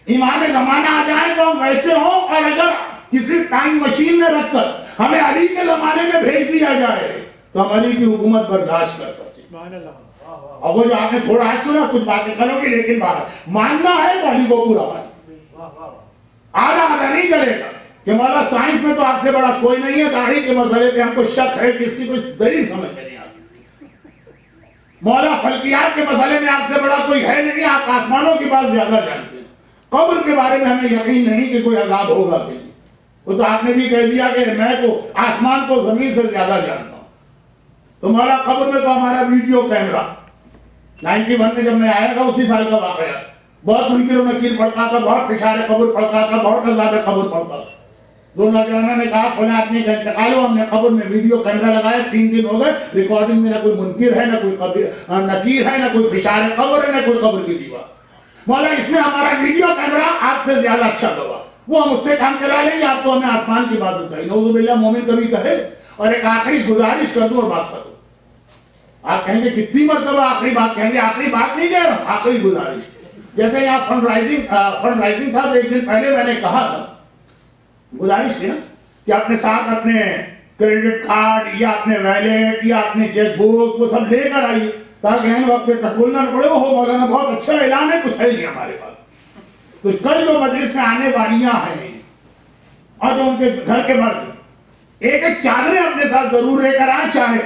امام زمانہ آ جائے تو ہم ویسے ہوں, اور اگر کسی ٹائم مشین میں رکھ کر ہمیں علی کے زمانے میں بھیج دیا جائے تو ہم علی کی حکومت برداشت کر سکیں. اور وہ جو آپ نے تھوڑا آج سنا کچھ باتیں کرو گی, لیکن بات ماننا ہے تو علی کو پورا ماننا. آدھا نہیں چلے گا کہ مولا سائنس میں تو آپ سے بڑا کوئی نہیں ہے, داڑھی کے مسئلے پہ ہم کو شک ہے کہ اس کی کوئی دلیل سمجھ میں نہیں آتی. مولا فلکیات کے مسئلے میں آپ سے بڑا کوئی ہے نہیں, آپ آسمانوں کی بات زیادہ جانتے ہیں. قبر کے بارے میں ہمیں یقین نہیں کہ کوئی عذاب ہوگا کہ نہیں. وہ تو آپ نے بھی کہہ دیا کہ میں کو آسمان کو زمین سے زیادہ جانتا ہوں. تو مولا قبر میں تو ہمارا ویڈیو کیمرہ 91 میں جب میں آیا تھا اسی سال کا واقعہ, بہت منکر و نکیر پڑھتا تھا, بہت فشار قبر پڑھتا تھا, بہت عذاب قبر پڑھتا تھا. 2 نوجوانوں نے کہا فلاں آدمی کا انتقال ہو, ہم نے قبر میں ویڈیو کیمرہ لگایا, 3 دن ہو گئے, ریکارڈنگ میں نہ کوئی منکر ہے, نہ کوئی نکیر ہے, نہ کوئی فشار قبر ہے, نہ کوئی قبر کی دیوار. مولا اس میں ہمارا ویڈیو کیمرہ آپ سے زیادہ اچھا گوا, وہ ہم اس سے کام چلا لیں گے, آپ تو ہمیں آسمان کی بات بتائی. نعوذ باللہ مومن کبھی کہے. اور ایک آخری گزارش کر دوں اور بات ختم. آپ کہیں گے کتنی مرتبہ آخری بات کہیں گے, آخری بات نہیں کہہ رہا, آخری گزارش. جیسے یہاں فنڈ رائزنگ تھا تو ایک دن پہلے میں نے کہا تھا, گزارش تھی نا, کہ اپنے ساتھ اپنے کریڈٹ کارڈ یا اپنے ویلیٹ یا اپنے چیک بک وہ سب لے کر آئیے تاکہ ہم وقت پہ ٹٹولنا نہ پڑے. وہ مولانا بہت اچھا اعلان ہے, کچھ ہے نہیں ہمارے پاس. تو کل جو مجلس میں آنے والیاں ہیں اور جو ان کے گھر کے مرد ایک ایک چادریں اپنے ساتھ ضرور لے کر آئیں, چاہے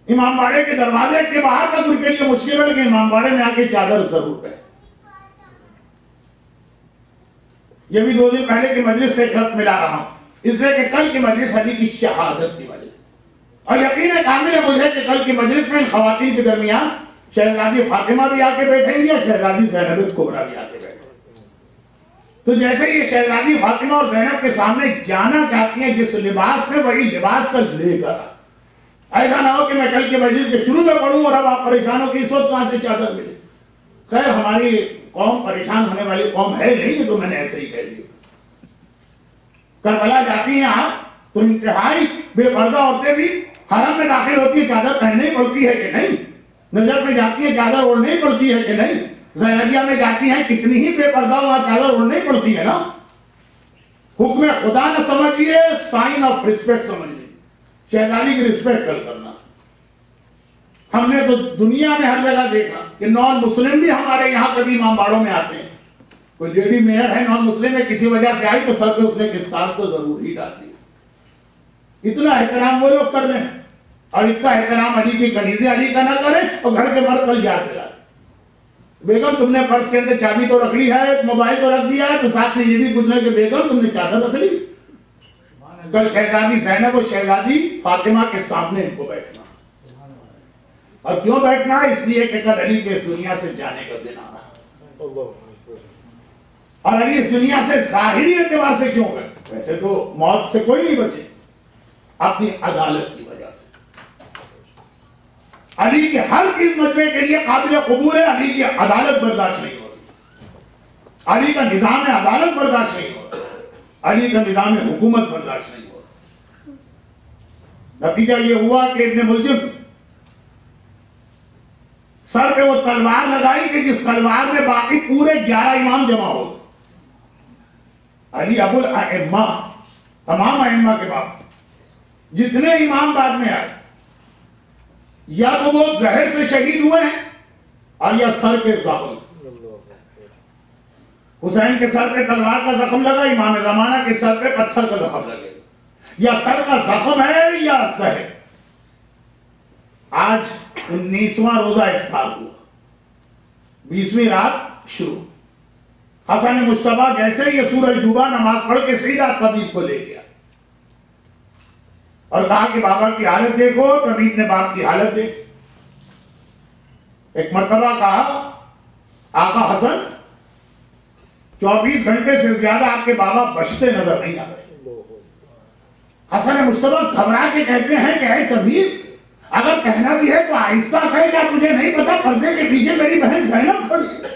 امام باڑے کے دروازے کے باہر تک ان کے لیے مشکل ہے, لیکن امام باڑے میں آ کے چادر ضرور پہنے. یہ بھی 2 دن پہلے کی مجلس سے ایک ربط ملا رہا ہوں, اس لیے کہ کل کی مجلس علی کی شہادت کی مجلس, اور یقین کامل ہے مجھے کہ کل کی مجلس میں ان خواتین کے درمیان شہزادی فاطمہ بھی آ کے بیٹھیں گی اور شہزادی زینب کبریٰ بھی آ کے بیٹھیں گی. تو جیسے یہ شہزادی فاطمہ اور زینب کے سامنے جانا چاہتی ہیں جس لباس میں, وہی لباس کل لے کر آ. ایسا نہ ہو کہ میں کل کے مجلس کے شروع میں پڑھوں اور اب آپ پریشان ہو کہ اس وقت کہاں سے چادر ملے. خیر ہماری قوم پریشان ہونے والی قوم ہے نہیں, تو میں نے ایسے ہی کہہ دیا. کربلا جاتی ہیں آپ تو انتہائی بے پردہ عورتیں بھی حرم میں داخل ہوتی ہیں, چادر پہننی پڑتی ہے کہ نہیں. نجف میں جاتی ہیں, چادر اوڑھنی پڑتی ہے کہ نہیں. زینبیہ میں جاتی ہیں, کتنی ہی بے پردہ وہاں چادر اوڑھنی پڑتی ہے نا. حکم خدا نہ سمجھیے, سائن آف ریسپیکٹ سمجھیے, شہزادی کی ریسپیکٹ کرنا. ہم نے تو دنیا میں ہر جگہ دیکھا کہ نان مسلم بھی ہمارے یہاں کبھی امام باڑوں میں آتے ہیں. کوئی لیڈی میئر ہے نان مسلم میں, کسی وجہ سے آئی تو سر پہ اس نے کسکاس تو ضرور ہی ڈال دیا. اتنا احترام وہ لوگ کر رہے ہیں, اور اتنا احترام علی کی کنیزیں علی کا نہ کریں, اور گھر کے مرد کل یاد دلائیں. بیگم تم نے پرس کے اندر چابی تو رکھ لی ہے, موبائل تو رکھ دیا ہے, تو ساتھ میں یہ بھی گزرے کہ بیگم تم نے چادر رکھ لی. کل شہزادی زینب اور شہزادی فاطمہ کے سامنے ان کو بیٹھنا. اور کیوں بیٹھنا؟ اس لیے کہ کل علی کے اس دنیا سے جانے کا دن آ رہا. اور علی اس دنیا سے ظاہری اعتبار سے کیوں گئے؟ ویسے تو موت سے کوئی نہیں بچے, اپنی عدالت کی وجہ سے. علی کے ہر چیز مجمع کے لیے قابل قبول ہے, علی کی عدالت برداشت نہیں ہو رہی, علی کا نظام عدالت برداشت نہیں ہو رہا, علی کا نظام حکومت برداشت نہیں ہو رہا. نتیجہ یہ ہوا کہ ابن ملجم سر پہ وہ تلوار لگائی کہ جس تلوار میں باقی پورے 11 امام جمع ہو گئے. علی ابو الائمہ، تمام ائمہ کے باپ جتنے امام بعد میں آئے، یا تو وہ زہر سے شہید ہوئے ہیں اور یا سر کے زخم سے. حسین کے سر پہ تلوار کا زخم لگا، امام زمانہ کے سر پہ پتھر کا زخم لگے گا. یا سر کا زخم ہے یا زہر. آج 19واں روزہ افطار ہوا، 20ویں رات شروع. حسن مجتبیٰ جیسے یہ سورج ڈوبا نماز پڑھ کے سیدھا طبیب کو لے گیا اور کہا کہ بابا کی حالت دیکھو. طبیب نے باپ کی حالت دیکھی. ایک مرتبہ کہا آقا حسن 24 گھنٹے سے زیادہ آپ کے بابا بچتے نظر نہیں آ رہے. حسن مجتبیٰ گھبرا کے کہتے ہیں کہ اے طبیب، اگر کہنا بھی ہے تو آہستہ کہے، کیا تجھے نہیں پتا پردے کے پیچھے میری بہن زینب کھڑی ہے؟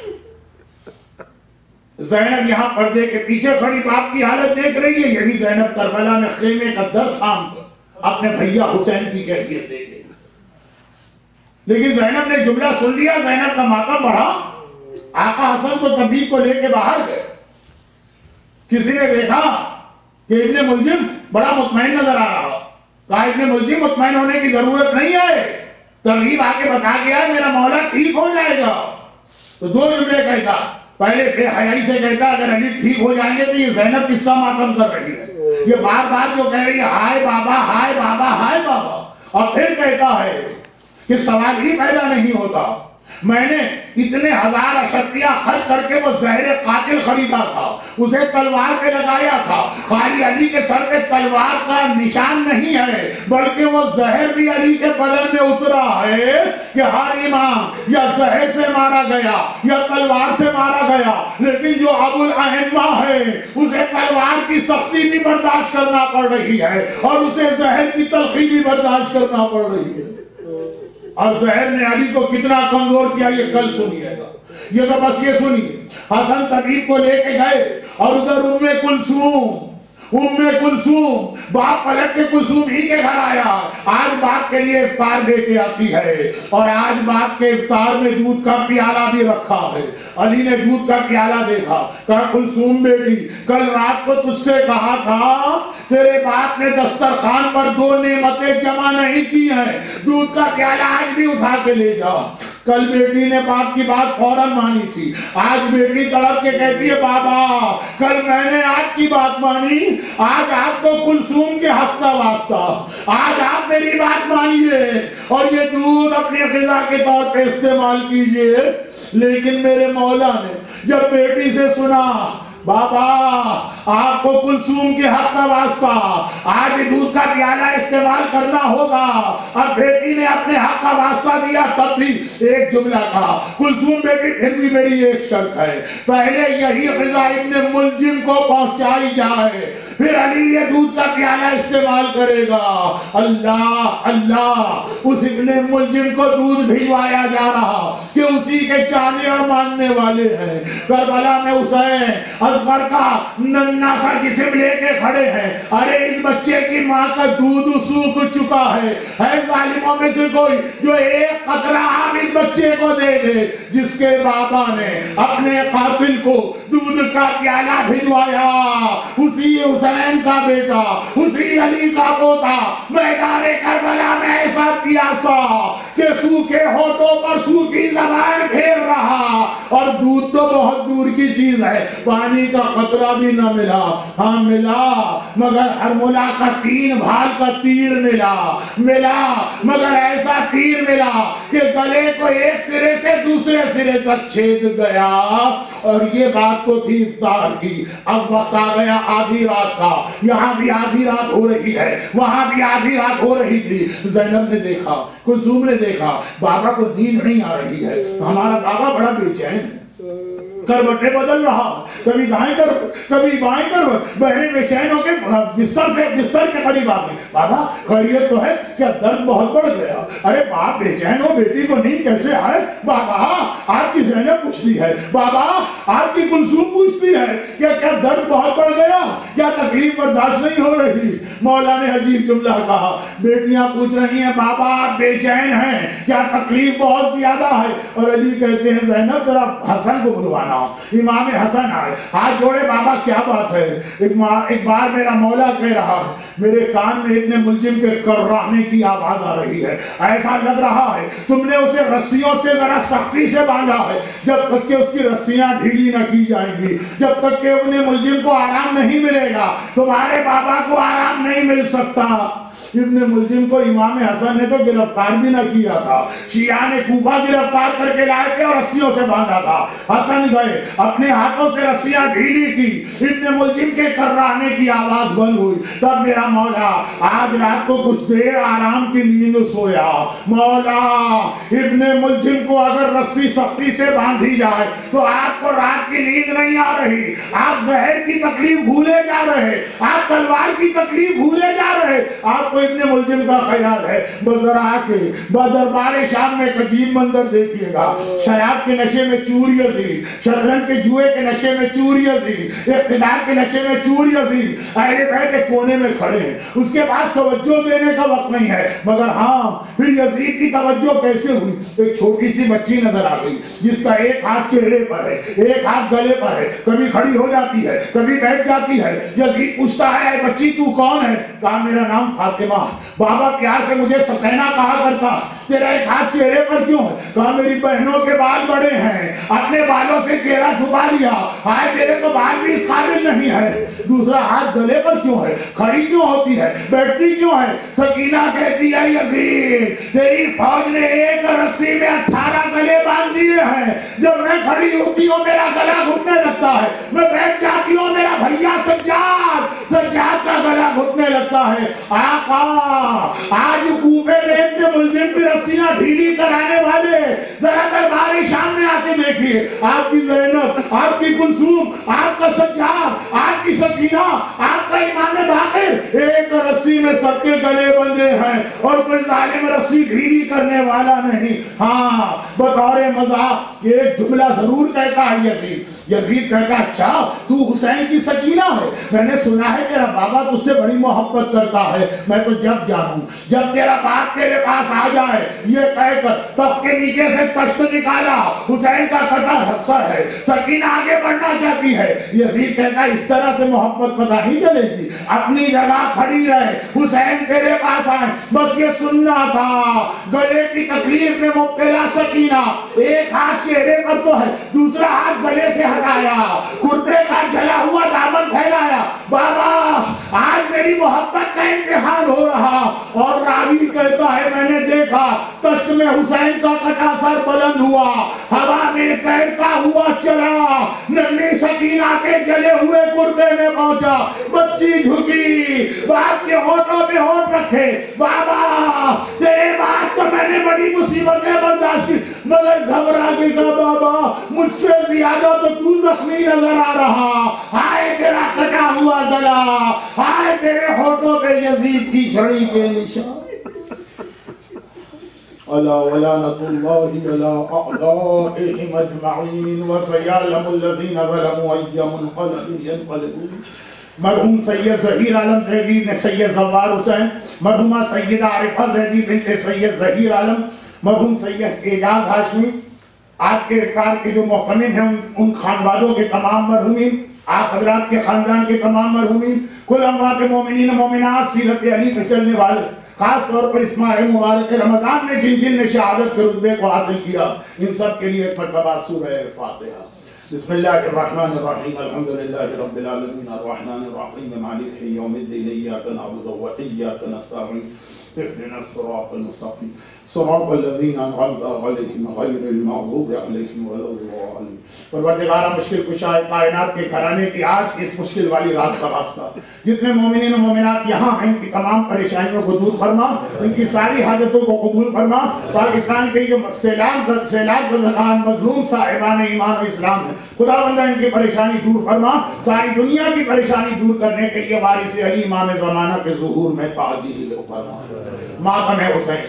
زینب یہاں پردے کے پیچھے کھڑی باپ کی حالت دیکھ رہی ہے. یہی زینب کربلا میں خیمے کا در تھام کر اپنے بھیا حسین کی کیفیت دیکھ رہی. لیکن زینب نے جملہ سن لیا، زینب کا ماتم بڑھا. آقا حسن تو طبیب کو لے کے باہر گئے. کسی نے دیکھا کہ ابن ملجم بڑا مطمئن نظر آ رہا. کہا ابن ملجم مطمئن ہونے کی ضرورت نہیں ہے، طبیب آ کے بتا گیا میرا مولا ٹھیک ہو جائے گا. تو 2 جملے کہتا. پہلے بے حیائی سے کہتا اگر علی ٹھیک ہو جائیں گے تو یہ زینب کس کا ماتم کر رہی ہے، یہ بار بار جو کہہ رہی ہے ہائے بابا ہائے بابا ہائے بابا. اور پھر کہتا ہے کہ سوال ہی پیدا نہیں ہوتا، میں نے اتنے 1000 اشرفیہ خرچ کر کے وہ زہر قاتل خریدا تھا، اسے تلوار پہ لگایا تھا. خالی علی کے سر پہ تلوار کا نشان نہیں ہے بلکہ وہ زہر بھی علی کے بدن میں اترا ہے کہ ہر امام یا زہر سے مارا گیا یا تلوار سے مارا گیا، لیکن جو ابو الائمہ ہے اسے تلوار کی سختی بھی برداشت کرنا پڑ رہی ہے اور اسے زہر کی تلخی بھی برداشت کرنا پڑ رہی ہے. اور زہر نے علی کو کتنا کمزور کیا یہ کل سنیے گا. یہ تو بس یہ سنیے، حسن طبیب کو لے کے گئے اور ادھر ام کلثوم باپ پلٹ کے کلثوم ہی کے گھر آیا. آج باپ کے لیے افطار لے کے آتی ہے اور آج باپ کے افطار میں دودھ کا پیالہ بھی رکھا ہے. علی نے دودھ کا پیالہ دیکھا، کہا کلثوم بیٹی کل رات کو تجھ سے کہا تھا تیرے باپ نے دسترخوان پر 2 نعمتیں جمع نہیں کی ہیں، دودھ کا پیالہ آج بھی اٹھا کے لے جا. کل بیٹی نے باپ کی بات فوراً مانی تھی، آج بیٹی تڑپ کے کہتی ہے بابا کل میں نے آپ کی بات مانی، آج آپ کو کلثوم کے حق کا واسطہ، آج آپ میری بات مانیے اور یہ دودھ اپنی غذا کے طور پہ استعمال کیجئے. لیکن میرے مولا نے جب بیٹی سے سنا بابا آپ کو کلثوم کے حق کا واسطہ آج دودھ کا پیالہ استعمال کرنا ہوگا، اب بیٹی نے اپنے حق کا واسطہ دیا، تب بھی ایک جملہ کہا کلثوم بیٹی پھر بھی میری ایک شرط ہے، پہلے یہی غذا ابن ملجم کو پہنچائی جائے پھر علی یہ دودھ کا پیالہ استعمال کرے گا. اللہ اللہ، اس ابن ملجم کو دودھ بھجوایا جا رہا کہ اسی کے جانے اور ماننے والے ہیں. کربلا میں حسین اصغر کا ننھا سا جسم لے کے کھڑے ہیں، ارے اس بچے کی ماں کا دودھ سوکھ چکا ہے ظالموں میں سے کوئی جو ایک قطرہ آب اس بچے کو دے دے. جس کے بابا نے اپنے قاتل کو دودھ کا پیالہ بھجوایا، اسی حسین کا بیٹا، اسی علی کا پوتا میدان کربلا میں ایسا پیاسا کہ سوکھے ہونٹوں پر سوکھی زبان پھیر رہا اور دودھ تو بہت دور کی چیز ہے، پانی کا قطرہ بھی نہ ملا. ہاں ملا مگر ہرملا کا 3 بھال کا تیر ملا مگر ایسا تیر ملا کہ گلے کو ایک سرے سے دوسرے سرے تک چھید گیا. اور یہ بات تو تھی افطار کی، اب وقت آ گیا آدھی رات کا. یہاں بھی آدھی رات ہو رہی ہے، وہاں بھی آدھی رات ہو رہی تھی. زینب نے دیکھا، کلثوم نے دیکھا بابا کو نیند نہیں آ رہی ہے، ہمارا بابا بڑا بے چین ہے. کروٹیں بدل رہا ہے، کبھی دائیں کروٹ کبھی بائیں کروٹ، بہنیں بے چین ہو کے بستر کے قریب آ گئی، بابا خیریت تو ہے؟ کیا درد بہت بڑھ گیا؟ ارے باپ بے چین ہو، بیٹی کو نیند کیسے آئے؟ بابا آپ کی زینب پوچھتی ہے، بابا آپ کی کلثوم پوچھتی ہے کیا درد بہت بڑھ گیا؟ کیا تکلیف برداشت نہیں ہو رہی؟ مولا نے عجیب جملہ کہا، بیٹیاں پوچھ رہی ہیں بابا آپ بے چین ہیں، کیا تکلیف بہت زیادہ ہے؟ اور علی کہتے ہیں زینب ذرا حسن کو بلوانا۔ امام حسن آئے، ہاتھ جوڑے، بابا کیا بات ہے؟ ایک بار میرا مولا کہہ رہا ہے میرے کان میں ابن ملجم کے کررانے کی آواز آ رہی ہے، ایسا لگ رہا ہے تم نے اسے رسیوں سے ذرا سختی سے باندھا ہے، جب تک کہ اس کی رسیاں ڈھیلی نہ کی جائیں گی، جب تک کہ ابن ملجم کو آرام نہیں ملے گا تمہارے بابا کو آرام نہیں مل سکتا۔ ابن ملجم کو امام حسن نے تو گرفتار بھی نہ کیا تھا، شیعہ نے کوفہ گرفتار کر کے لائے تھے اور رسیوں سے باندھا تھا۔ حسن گئے، اپنے ہاتھوں سے رسیاں ڈھیلی کی، ابن ملجم کے کررانے کی آواز بند ہوئی، تب میرا مولا آج رات کو کچھ دیر آرام کی نیند سویا۔ مولا ابن ملجم کو اگر رسی سختی سے باندھی جائے تو آپ کو رات کی نیند نہیں آ رہی، آپ زہر کی تکلیف بھولے جا رہے، آپ تلوار کی تکلیف بھولے جا رہے، آپ کو ابن ملجم کا خیال ہے۔ بذرا آ کے دربار شام میں ایک عجیب منظر دیکھیے گا، شراب کے نشے میں چور یزید، شطرنج کے جوئے کے نشے میں چور یزید، اقتدار کے نشے میں چور یزید اہل بیت کے کونے میں کھڑے ہیں، اس کے پاس توجہ دینے کا وقت نہیں ہے۔ مگر ہاں پھر یزید کی توجہ کیسے ہوئی؟ ایک چھوٹی سی بچی نظر آ گئی جس کا ایک ہاتھ چہرے پر ہے، ایک ہاتھ گلے پر ہے، کبھی کھڑی ہو جاتی ہے، کبھی بیٹھ جاتی ہے۔ یزید پوچھتا ہے اے بچی تو کون ہے؟ کہا میرا نام فاطمہ، بابا پیار سے مجھے سکینہ کہا کرتا، تیرا ایک ہاتھ چہرے پر کیوں ہے؟ کہا میری بہنوں کے بال بڑے ہیں، اپنے بالوں سے چہرہ چھپا لیا، ہائے میرے تو بال بھی اس قابل نہیں ہے۔ دوسرا ہاتھ گلے پر کیوں ہے؟ کھڑی کیوں ہوتی ہے؟ بیٹھتی کیوں ہے؟ سکینہ کہتی ہے یزید تیری فوج نے ایک رسی میں 18 گلے باندھ دیے ہیں، جب میں کھڑی ہوتی ہوں میرا گلا گھٹنے لگتا ہے، میں بیٹھ جاتی ہوں میرا بھیا سجاد کا گلا گھٹنے لگتا ہے۔ آقا آج کوفے میں ابن ملجم کی رسیاں ڈھیلی کرانے والے ذرا دربار شام میں آ کے دیکھیے، آپ کی زینب، آپ کی کلثوم، آپ کا سجاد، آپ کی سکینہ، آپ کا امام باقر ایک رسی میں سب کے گلے بندے ہیں اور کوئی ظالم رسی ڈھیلی کرنے والا نہیں۔ ہاں بطور مذاق ایک جملہ ضرور کہتا ہے یزید کہتا اچھا تو حسین کی سکینہ ہے، میں نے سنا ہے تیرا بابا تجھ سے بڑی محبت کرتا ہے، میں تو جب جانوں جب تیرا باپ تیرے پاس آ جائے یہ کہہ کر تخت کے نیچے سے تشت نکالا، حسین کا کٹا حفصہ ہے، سکینہ آگے بڑھنا چاہتی ہے۔ یزید کہتا اس طرح سے محبت پتہ نہیں چلے گی، اپنی جگہ کھڑی رہے، حسین تیرے پاس آئے، بس یہ سننا تھا۔ گلے کی تکلیف میں مبتلا سکینہ، ایک ہاتھ چہرے پر تو ہے، دوسرا ہاتھ گلے سے ہٹایا، کرتے کا جلا ہوا دامن پھیلایا، بابا آج میری محبت کا امتحان ہو رہا۔ اور راوی کہتا ہے میں نے دیکھا تشت میں حسین کا کٹا سر بلند ہوا، ہوا میں تیرتا ہوا چلا، ننھی سکینہ کے جلے ہوئے کرتے میں پہنچا، بچی جھکی، باپ کے ہونٹوں پہ ہونٹ رکھے، بابا تیرے بات تو میں نے بڑی مصیبتیں برداشت کی، مگر گھبرا کے کہا بابا مجھ سے زیادہ تو زخمی نظر آ رہا، ہائے تیرا کٹا ہوا گلا، ہائے تیرے ہونٹوں پہ یزید کی چھڑی کے نشان۔ الا ولعنۃ اللہ علی اعدائہم اجمعین وسیعلم الذین ظلموا ای منقلب ینقلبون۔ مرحوم سید ظہیر عالم زیدی نے سید زوار حسین، مرحومہ سیدہ عارفہ زیدی بنت سید ظہیر عالم، مرحوم سید اعجاز ہاشمی، آپ کے اقرار کے جو محتمم ہیں ان خاندانوں کے تمام مرحومین، آپ حضرات کے خاندان کے تمام مرحومین، کل اموات مومنین مومنات، سیرت علی پہ چلنے والے، خاص طور پر اس ماہ مبارک رمضان میں جن جن نے شہادت کے رتبے کو حاصل کیا، ان سب کے لیے ایک مرتبہ سورہ فاتحہ۔ بسم اللہ الرحمن الرحیم، الحمدللہ رب العالمین، الرحمن الرحیم، مالک یوم الدین، ایاک نعبد و ایاک نستعین، اهدنا الصراط المستقيم صراط الذين أنعمت عليهم غير المغضوب عليهم ولا الضالين. پروردگار مشکل کشا کائنات کے گھرانے کی آج اس مشکل والی رات کا واسطہ جتنے مومنین و مومنات یہاں ہیں ان کی تمام پریشانیوں کو دور فرما, ان کی ساری حاجتوں کو قبول فرما. پاکستان کے جو سیلاب زدگان مظلوم صاحبان ایمان و اسلام ہیں, خدا بندہ ان کی پریشانی دور فرما. ساری دنیا کی پریشانی دور کرنے کے لیے وارث علی امام زمانہ کے ظہور میں تعجیل فرما. ماتم حسین